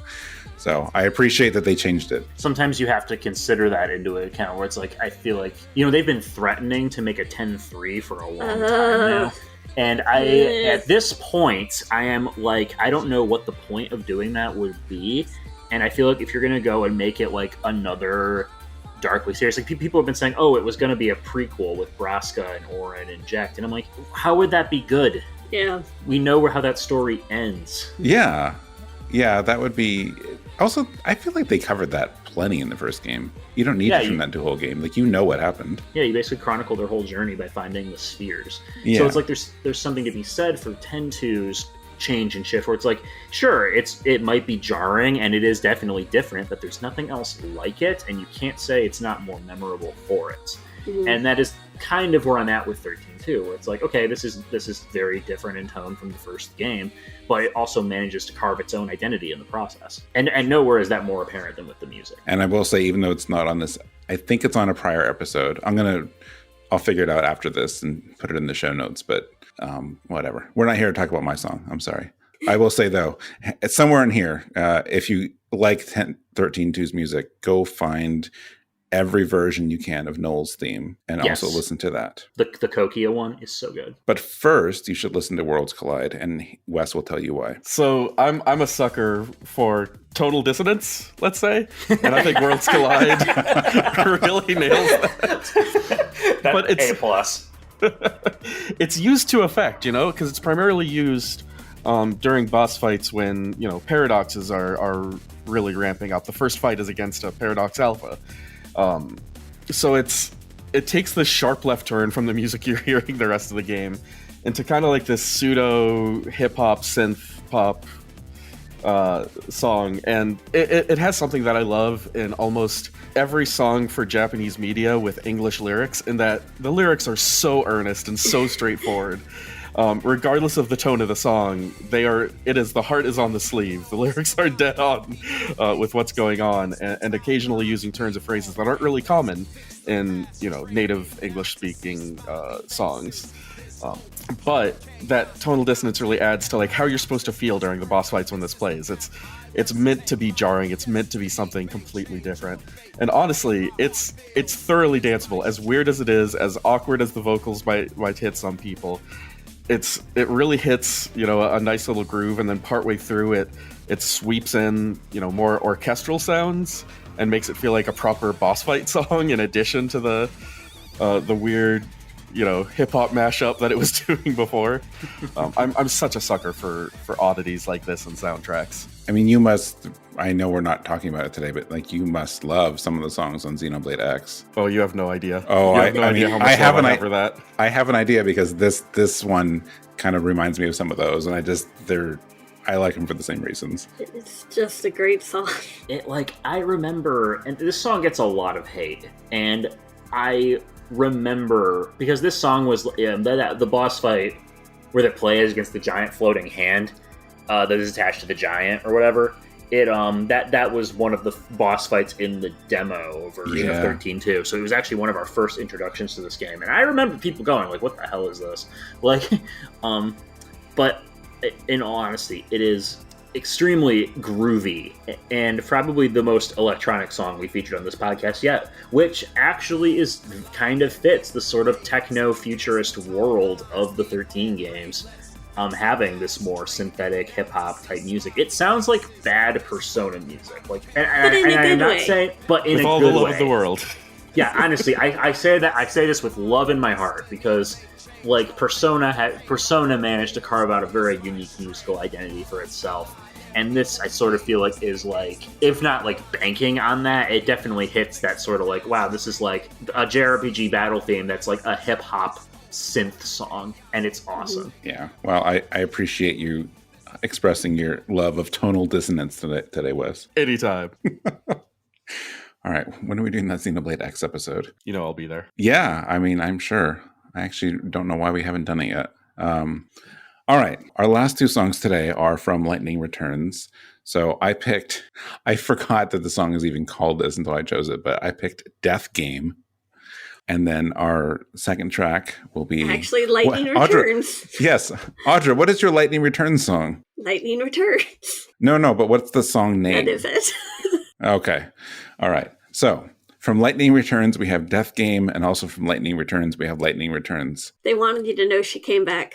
So I appreciate that they changed it. Sometimes you have to consider that into account, where it's like, I feel like, they've been threatening to make a 10-3 for a long time now. And at this point, I am like, I don't know what the point of doing that would be. And I feel like if you're going to go and make it like another darkly serious, like people have been saying, oh, it was going to be a prequel with Braska and Orin and Jack. And I'm like, how would that be good? Yeah. We know how that story ends. Yeah, that would be... Also, I feel like they covered that plenty in the first game. You don't need to turn that into a whole game. Like, you know what happened. Yeah, you basically chronicle their whole journey by finding the spheres. Yeah. So it's like there's something to be said for 10-2's change and shift, where it's like, sure, it might be jarring, and it is definitely different, but there's nothing else like it, and you can't say it's not more memorable for it. Mm-hmm. And that is kind of where I'm at with 13-2, where it's like, okay, this is very different in tone from the first game, but it also manages to carve its own identity in the process. And nowhere is that more apparent than with the music. And I will say, even though it's not on this, I think it's on a prior episode. I'll figure it out after this and put it in the show notes, but whatever. We're not here to talk about my song. I'm sorry. I will say, though, it's somewhere in here. If you like 13-2's music, go find every version you can of Noel's theme and also listen to that. The Kokia one is so good. But first, you should listen to Worlds Collide, and Wes will tell you why. So I'm a sucker for tonal dissonance, let's say, and I think Worlds Collide really nails that. But it's A+. It's used to effect, because it's primarily used during boss fights when paradoxes are really ramping up. The first fight is against a Paradox Alpha. So it takes this sharp left turn from the music you're hearing the rest of the game into kind of like this pseudo hip-hop synth pop song, and it has something that I love in almost every song for Japanese media with English lyrics, in that the lyrics are so earnest and so straightforward. Regardless of the tone of the song, the heart is on the sleeve. The lyrics are dead on with what's going on, and occasionally using turns of phrases that aren't really common in native English speaking songs. But that tonal dissonance really adds to like how you're supposed to feel during the boss fights when this plays. It's meant to be jarring. It's meant to be something completely different. And honestly, it's thoroughly danceable. As weird as it is, as awkward as the vocals might hit some people, it really hits a nice little groove, and then partway through it sweeps in more orchestral sounds and makes it feel like a proper boss fight song in addition to the weird hip-hop mashup that it was doing before. I'm such a sucker for oddities like this in soundtracks. I mean, you must. I know we're not talking about it today, but like you must love some of the songs on Xenoblade X. Oh, you have no idea. Oh, you have no idea how much love I have for that. I have an idea because this one kind of reminds me of some of those, and I like them for the same reasons. It's just a great song. I remember, and this song gets a lot of hate, and I remember because this song was the boss fight where the play is against the giant floating hand that is attached to the giant or whatever. That was one of the boss fights in the demo version of 13 too. So it was actually one of our first introductions to this game, and I remember people going like, "What the hell is this?" But in all honesty, it is extremely groovy and probably the most electronic song we featured on this podcast yet, which actually is kind of fits the sort of techno-futurist world of the 13 games, having this more synthetic hip-hop type music. It sounds like bad Persona music, I'm not saying, but in with a all good the love way. of the world. Yeah, honestly, I say this with love in my heart because like Persona managed to carve out a very unique musical identity for itself, and this I sort of feel like is like, if not like banking on that, it definitely hits that sort of like, wow, this is like a JRPG battle theme that's like a hip hop synth song, and it's awesome. Yeah, well, I appreciate you expressing your love of tonal dissonance today, Wes. Anytime. All right, when are we doing that Xenoblade X episode? You know I'll be there. Yeah, I mean, I'm sure. I actually don't know why we haven't done it yet. All right, our last two songs today are from Lightning Returns. So I forgot that the song is even called this until I chose it, but I picked Death Game. And then our second track will be... Actually, Lightning Returns. Audra, yes. Audra, what is your Lightning Returns song? Lightning Returns. No, but what's the song name? That is it. Okay. All right. So... from Lightning Returns, we have Death Game, and also from Lightning Returns, we have Lightning Returns. They wanted you to know she came back.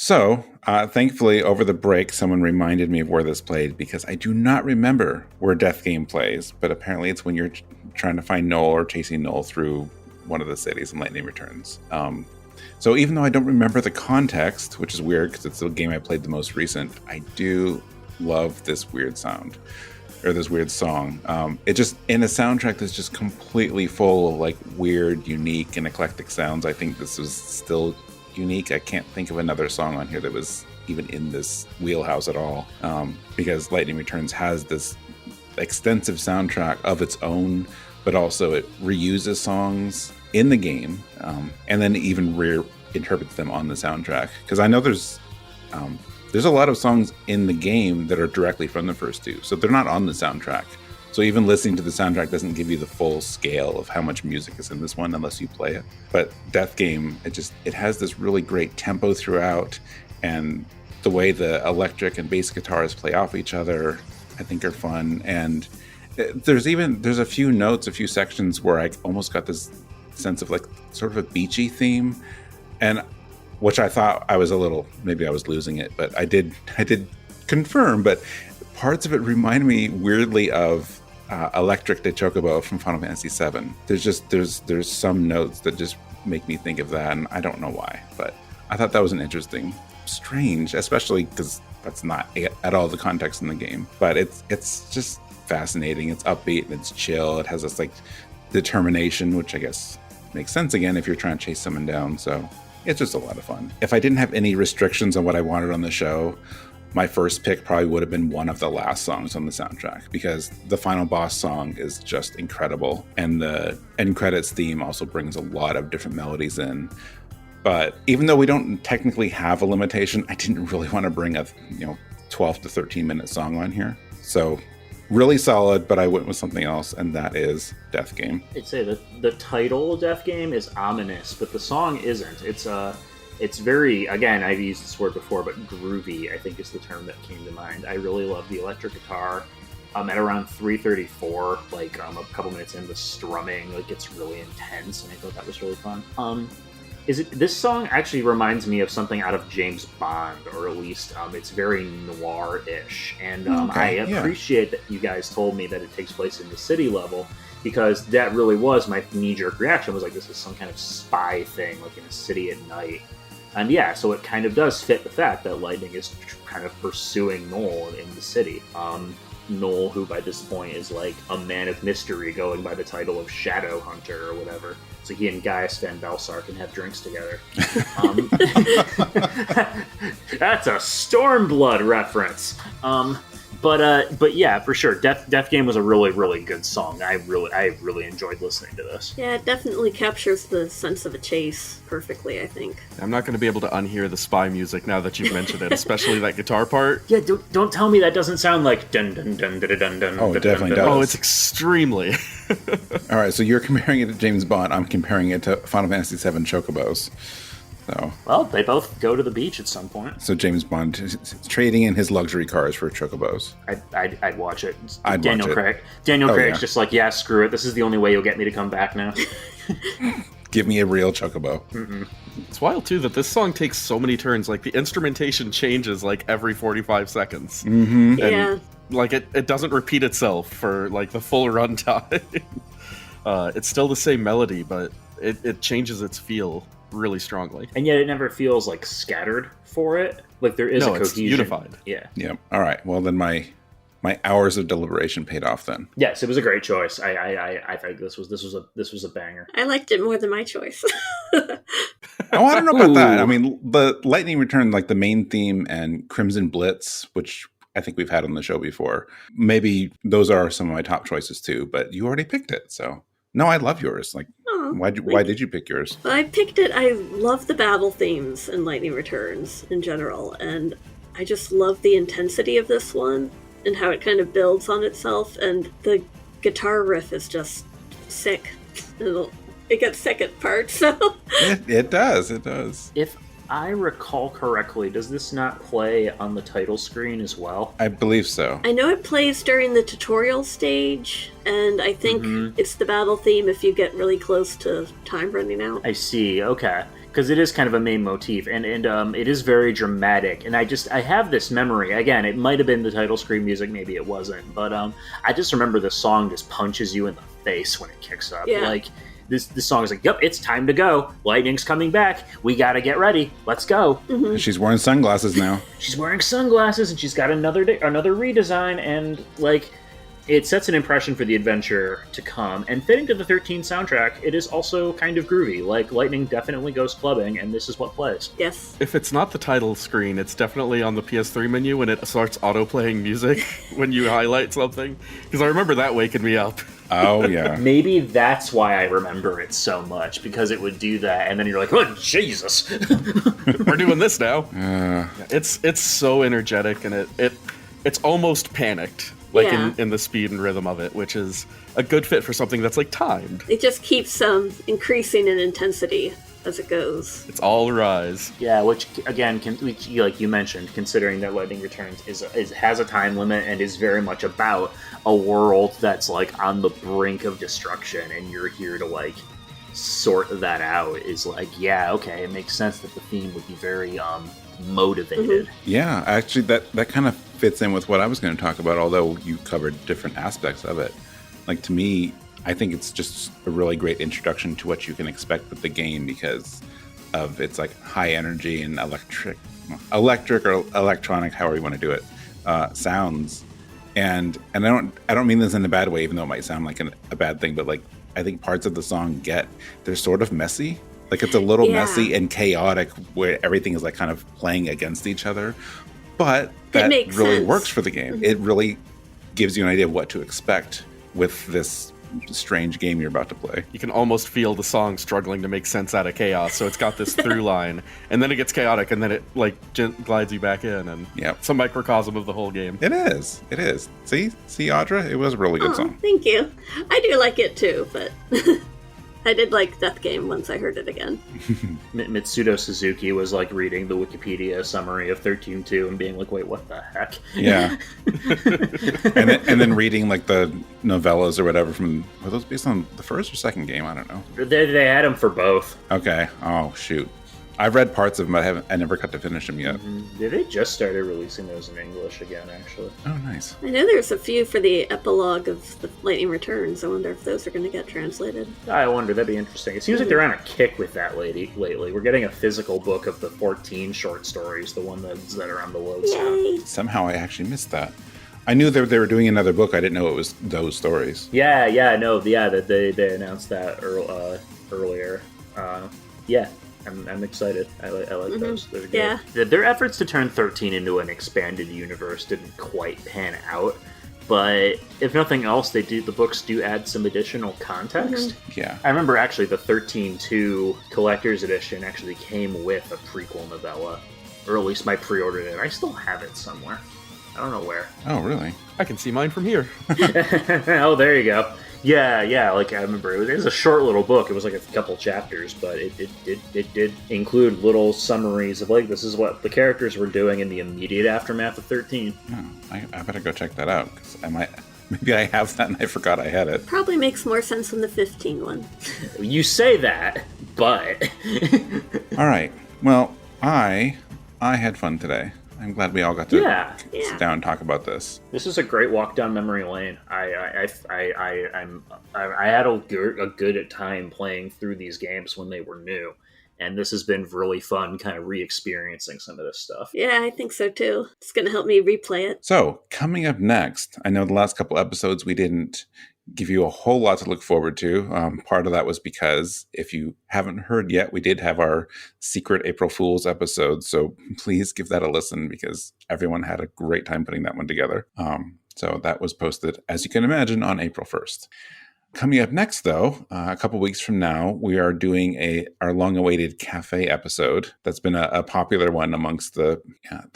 So, thankfully, over the break, someone reminded me of where this played because I do not remember where Death Game plays, but apparently it's when you're trying to find Noel or chasing Noel through one of the cities in Lightning Returns. So even though I don't remember the context, which is weird because it's the game I played the most recent, I do love this weird sound, or this weird song. It just, in a soundtrack that's just completely full of like weird, unique, and eclectic sounds, I think this was still unique. I can't think of another song on here that was even in this wheelhouse at all, because Lightning Returns has this extensive soundtrack of its own, but also it reuses songs in the game, and then even reinterprets them on the soundtrack. Because I know there's a lot of songs in the game that are directly from the first two, so they're not on the soundtrack. So even listening to the soundtrack doesn't give you the full scale of how much music is in this one unless you play it. But Death Game, it has this really great tempo throughout, and the way the electric and bass guitars play off each other, I think are fun. And there's a few notes, a few sections where I almost got this sense of like sort of a beachy theme, and which I thought I was maybe I was losing it, but I did confirm. But parts of it remind me weirdly of Electric de Chocobo from Final Fantasy VII. There's some notes that just make me think of that, and I don't know why, but I thought that was an interesting, strange, especially because that's not at all the context in the game. But it's just fascinating. It's upbeat and it's chill. It has this like determination, which I guess makes sense again if you're trying to chase someone down. So it's just a lot of fun. If I didn't have any restrictions on what I wanted on the show, my first pick probably would have been one of the last songs on the soundtrack, because the final boss song is just incredible, and the end credits theme also brings a lot of different melodies in. But even though we don't technically have a limitation, I didn't really want to bring a 12 to 13 minute song on here. So really solid, but I went with something else, and that is Death Game. I'd say that the title Death Game is ominous, but the song isn't. It's very, again, I've used this word before, but groovy, I think, is the term that came to mind. I really love the electric guitar. At around 3:34, a couple minutes in, the strumming gets really intense, and I thought that was really fun. This song actually reminds me of something out of James Bond, or at least it's very noir-ish. And I appreciate that you guys told me that it takes place in the city level, because that really was my knee-jerk reaction, was like, this is some kind of spy thing, like in a city at night. And yeah, so it kind of does fit the fact that Lightning is kind of pursuing Noel in the city. Noel, who by this point is like a man of mystery going by the title of Shadow Hunter or whatever. So he and Gaius Van Belsar can have drinks together. That's a Stormblood reference. But yeah, for sure, Death Game was a really, really good song. I really enjoyed listening to this. Yeah, it definitely captures the sense of a chase perfectly, I think. I'm not going to be able to unhear the spy music now that you've mentioned it, especially that guitar part. Yeah, don't tell me that doesn't sound like dun dun dun dun dun dun. Oh, it definitely does. Oh, it's extremely. All right, so you're comparing it to James Bond. I'm comparing it to Final Fantasy VII Chocobos. So, well, they both go to the beach at some point. So James Bond is trading in his luxury cars for chocobos. I'd watch it. Daniel Craig's just like, yeah, screw it. This is the only way you'll get me to come back now. Give me a real chocobo. Mm-mm. It's wild too that this song takes so many turns. Like the instrumentation changes like every 45 seconds. Mm-hmm. Yeah. Like it doesn't repeat itself for like the full runtime. It's still the same melody, but it changes its feel really strongly, and yet it never feels like scattered for it. Like there is a cohesion. It's unified. Yeah. All right. Well, then my hours of deliberation paid off. Then yes, it was a great choice. I think this was a banger. I liked it more than my choice. Oh, I don't know about that. I mean, the Lightning Return, like the main theme, and Crimson Blitz, which I think we've had on the show before. Maybe those are some of my top choices too. But you already picked it, so no, I love yours. Like. Why did you pick yours? I picked it. I love the battle themes in Lightning Returns in general, and I just love the intensity of this one and how it kind of builds on itself, and the guitar riff is just sick. It gets sick at parts, so... It does. If I recall correctly, does this not play on the title screen as well? I believe so. I know it plays during the tutorial stage, and I think it's the battle theme if you get really close to time running out. I see, okay. because it is kind of a main motif, and it is very dramatic. And I have this memory. Again, it might have been the title screen music, maybe it wasn't, but I just remember the song just punches you in the face when it kicks up. Yeah. Like this song is like, yep, it's time to go. Lightning's coming back. We gotta get ready. Let's go. Mm-hmm. She's wearing sunglasses now. She's wearing sunglasses, and she's got another redesign, and like, it sets an impression for the adventure to come. And fitting to the 13 soundtrack, it is also kind of groovy. Like, Lightning definitely goes clubbing, and this is what plays. Yes. If it's not the title screen, it's definitely on the PS3 menu when it starts auto-playing music when you highlight something. Because I remember that waking me up. Oh, yeah. Maybe that's why I remember it so much, because it would do that, and then you're like, oh, Jesus! We're doing this now. It's so energetic, and it's almost panicked. Like Yeah. in the speed and rhythm of it, which is a good fit for something that's like timed. It just keeps increasing in intensity as it goes. It's all rise. Yeah, which, again, like you mentioned, considering that Lightning Returns has a time limit and is very much about a world that's, like, on the brink of destruction, and you're here to, like, sort that out, is like, yeah, okay, it makes sense that the theme would be very, motivated. Mm-hmm. Yeah, actually, that kind of fits in with what I was going to talk about, although you covered different aspects of it. Like, to me, I think it's just a really great introduction to what you can expect with the game because of its, like, high energy and electric or electronic, however you want to do it, sounds. And I don't mean this in a bad way, even though it might sound like a bad thing, but, like, I think parts of the song they're sort of messy. Like, it's a little messy and chaotic where everything is, like, kind of playing against each other. But that really works for the game. Mm-hmm. It really gives you an idea of what to expect with this strange game you're about to play. You can almost feel the song struggling to make sense out of chaos. So it's got this through line, and then it gets chaotic, and then it, like, glides you back in. And it's a microcosm of the whole game. It is. See, Audra? It was a really good song. Thank you. I do like it too, but... I did like Death Game once I heard it again. Mitsuto Suzuki was like reading the Wikipedia summary of 13.2 and being like, wait, what the heck? Yeah. and then reading like the novellas or whatever were those based on the first or second game? I don't know. They had them for both. Okay. Oh, shoot. I've read parts of them, but I never got to finish them yet. Mm-hmm. They just started releasing those in English again, actually. Oh, nice. I know there's a few for the epilogue of the Lightning Returns. I wonder if those are going to get translated. I wonder. That'd be interesting. It seems like they're on a kick with that lately. We're getting a physical book of the 14 short stories, the one that are on the lodestone. Somehow I actually missed that. I knew they were doing another book. I didn't know it was those stories. That they announced that earlier. I'm excited. I like those. They're good. Yeah. Their efforts to turn 13 into an expanded universe didn't quite pan out, but if nothing else, the books do add some additional context. Mm-hmm. Yeah. I remember actually the 13.2 Collector's Edition actually came with a prequel novella, or at least I pre-ordered it. I still have it somewhere. I don't know where. Oh, really? I can see mine from here. Oh, there you go. Yeah, like I remember it was a short little book. It was like a couple chapters, but it did include little summaries of like, this is what the characters were doing in the immediate aftermath of 13. Oh, I better go check that out, because maybe I have that and I forgot I had it. Probably makes more sense than the 15 one. You say that, but... All right. Well, I had fun today. I'm glad we all got to sit down and talk about this. This is a great walk down memory lane. I had a good time playing through these games when they were new, and this has been really fun, kind of re-experiencing some of this stuff. Yeah, I think so too. It's going to help me replay it. So, coming up next, I know the last couple episodes we didn't give you a whole lot to look forward to. Part of that was because, if you haven't heard yet, we did have our secret April Fool's episode. So please give that a listen, because everyone had a great time putting that one together. So that was posted, as you can imagine, on April 1st. Coming up next, though, a couple weeks from now, we are doing our long-awaited cafe episode. That's been a popular one amongst the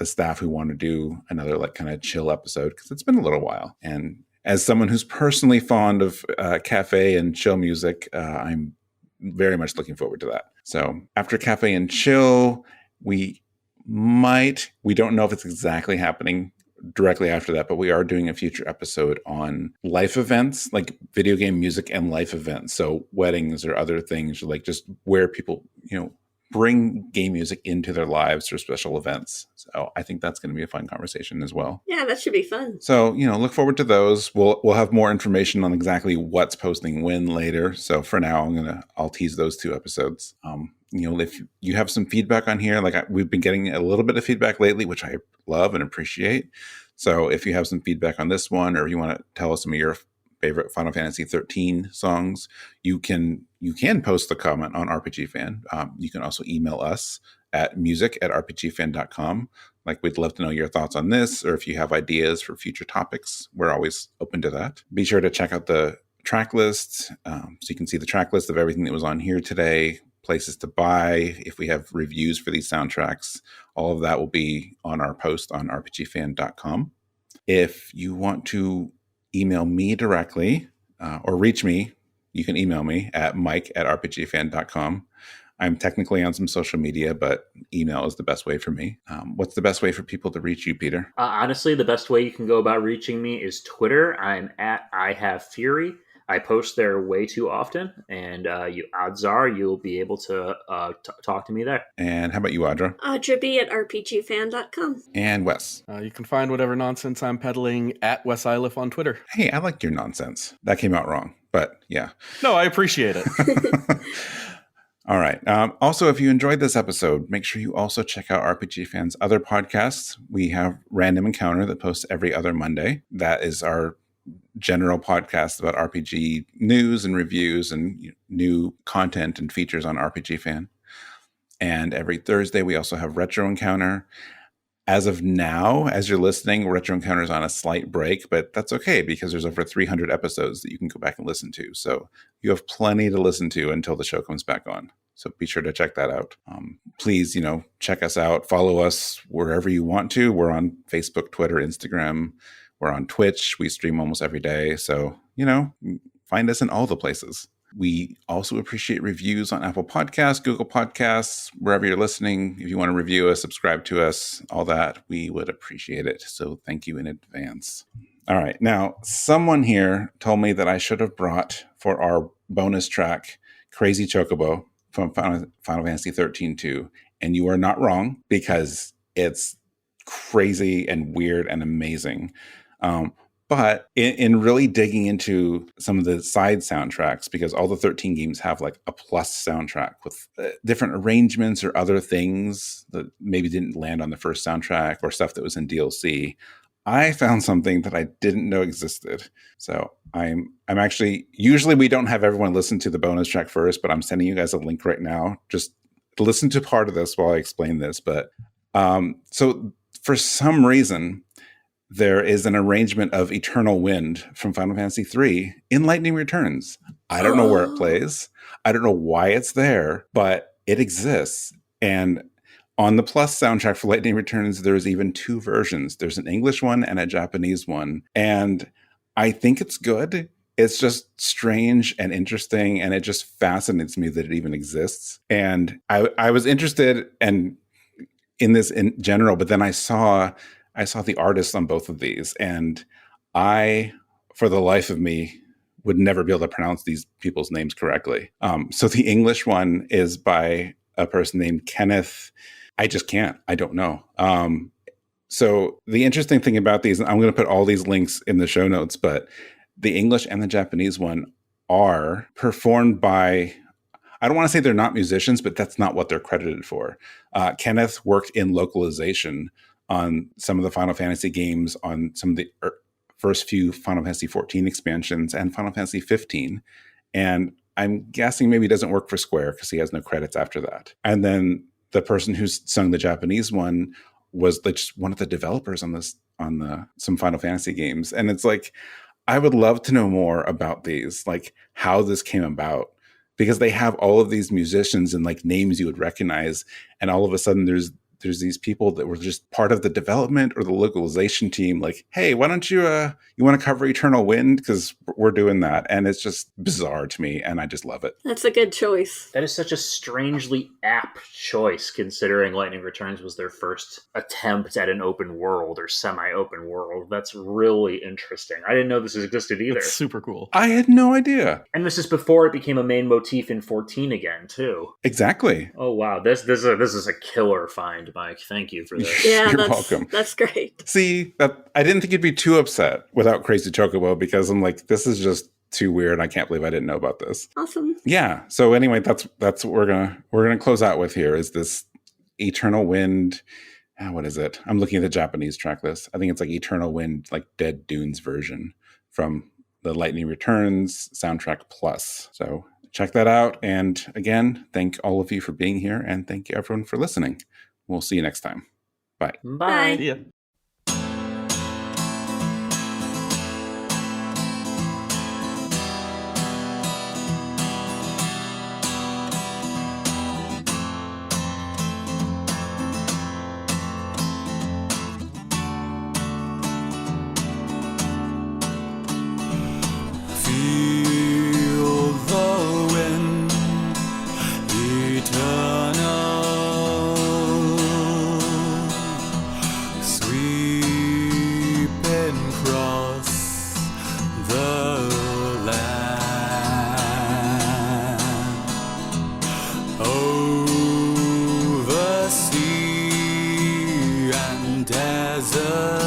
staff who want to do another like kind of chill episode, because it's been a little while. And as someone who's personally fond of cafe and chill music, I'm very much looking forward to that. So after cafe and chill, we don't know if it's exactly happening directly after that, but we are doing a future episode on life events, like video game music and life events. So weddings or other things, like just where people, bring game music into their lives for special events. So I think that's going to be a fun conversation as well. Yeah, that should be fun. So, look forward to those. We'll have more information on exactly what's posting when later. So for now, I'll tease those 2 episodes. If you have some feedback on here, we've been getting a little bit of feedback lately, which I love and appreciate. So if you have some feedback on this one, or you want to tell us some of your favorite Final Fantasy 13 songs, you can post a comment on RPG Fan. You can also email us at music@rpgfan.com. We'd love to know your thoughts on this, or if you have ideas for future topics, we're always open to that. Be sure to check out the track list, so you can see the track list of everything that was on here today, places to buy, if we have reviews for these soundtracks. All of that will be on our post on rpgfan.com. If you want to email me directly or reach me, you can email me at mike@rpgfan.com. I'm technically on some social media, but email is the best way for me. What's the best way for people to reach you, Peter? Honestly, the best way you can go about reaching me is Twitter. I'm at IHaveFury. I post there way too often, and odds are you'll be able to talk to me there. And how about you, Audra? Audra B at rpgfan.com. And Wes? You can find whatever nonsense I'm peddling at Wes Iliff on Twitter. Hey, I like your nonsense. That came out wrong, but yeah. No, I appreciate it. All right. Also, if you enjoyed this episode, make sure you also check out RPG Fan's other podcasts. We have Random Encounter that posts every other Monday. That is our general podcast about RPG news and reviews and new content and features on RPG Fan. And every Thursday, we also have Retro Encounter. As of now, as you're listening, Retro Encounter is on a slight break, but that's okay because there's over 300 episodes that you can go back and listen to. So you have plenty to listen to until the show comes back on. So be sure to check that out. Please, check us out. Follow us wherever you want to. We're on Facebook, Twitter, Instagram. We're on Twitch. We stream almost every day. So, find us in all the places. We also appreciate reviews on Apple Podcasts, Google Podcasts, wherever you're listening. If you want to review us, subscribe to us, all that, we would appreciate it. So thank you in advance. All right. Now, someone here told me that I should have brought for our bonus track Crazy Chocobo from Final Fantasy 13 2. And you are not wrong, because it's crazy and weird and amazing. But in really digging into some of the side soundtracks, because all the 13 games have a plus soundtrack with different arrangements or other things that maybe didn't land on the first soundtrack or stuff that was in DLC, I found something that I didn't know existed. So I'm actually, usually we don't have everyone listen to the bonus track first, but I'm sending you guys a link right now. Just listen to part of this while I explain this. But so for some reason, there is an arrangement of Eternal Wind from Final Fantasy III in Lightning Returns. I don't know where it plays. I don't know why it's there, but it exists. And on the Plus soundtrack for Lightning Returns, there's even 2 versions. There's an English one and a Japanese one. And I think it's good. It's just strange and interesting, and it just fascinates me that it even exists. And I was interested in this in general, but then I saw the artists on both of these, and I, for the life of me, would never be able to pronounce these people's names correctly. So the English one is by a person named Kenneth. I just can't. I don't know. So the interesting thing about these, and I'm going to put all these links in the show notes, but the English and the Japanese one are performed by, I don't want to say they're not musicians, but that's not what they're credited for. Kenneth worked in localization on some of the Final Fantasy games, on some of the first few Final Fantasy 14 expansions and Final Fantasy 15. And I'm guessing maybe he doesn't work for Square because he has no credits after that. And then the person who's sung the Japanese one was just one of the developers on some Final Fantasy games. And it's I would love to know more about these, how this came about, because they have all of these musicians and names you would recognize. And all of a sudden there's there's these people that were just part of the development or the localization team. Like, hey, why don't you you want to cover Eternal Wind? Because we're doing that, and it's just bizarre to me, and I just love it. That's a good choice. That is such a strangely apt choice, considering Lightning Returns was their first attempt at an open world or semi-open world. That's really interesting. I didn't know this existed either. It's super cool. I had no idea. And this is before it became a main motif in 14 again, too. Exactly. Oh wow, this is a killer find, Mike. Thank you for this. Yeah, You're welcome. That's great. See, that I didn't think you'd be too upset without Crazy Chocobo, because I'm like, this is just too weird. I can't believe I didn't know about this. Awesome. Yeah. So anyway, that's what we're gonna close out with here. Is this Eternal Wind? What is it? I'm looking at the Japanese track list. I think it's like Eternal Wind, like Dead Dunes version from the Lightning Returns soundtrack plus. So check that out. And again, thank all of you for being here, and thank you everyone for listening. We'll see you next time. Bye. Bye. See ya. Feel the wind, eternal, sweeping across the land, over sea and desert.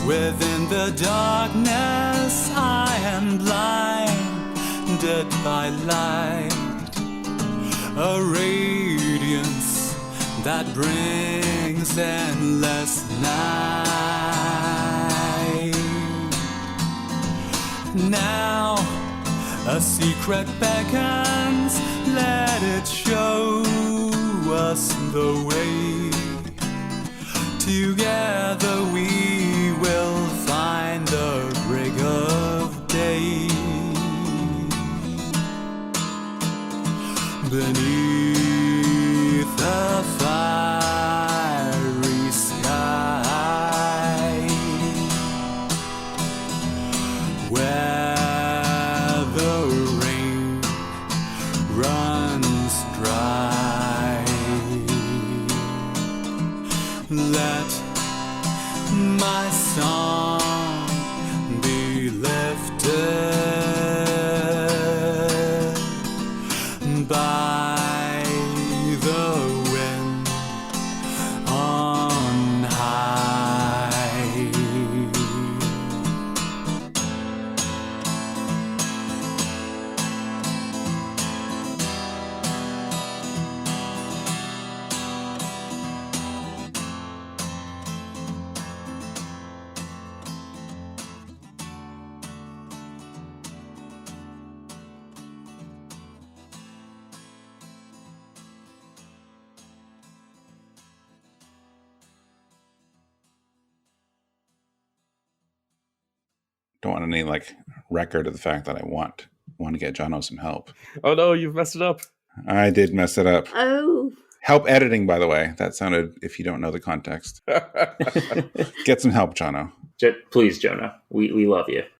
Within the darkness I am blinded by light, a radiance that brings endless night. Now a secret beckons, let it show us the way. Together we will find the break of day. Beneath the fiery sky, where the rain runs dry, let my song be lifted by the wind on high. Don't want any like record of the fact that I want to get Jono some help. Oh no, you've messed it up. I did mess it up. Oh. Help editing, by the way. That sounded, if you don't know the context. Get some help, Jono. Please, Jonah. We love you.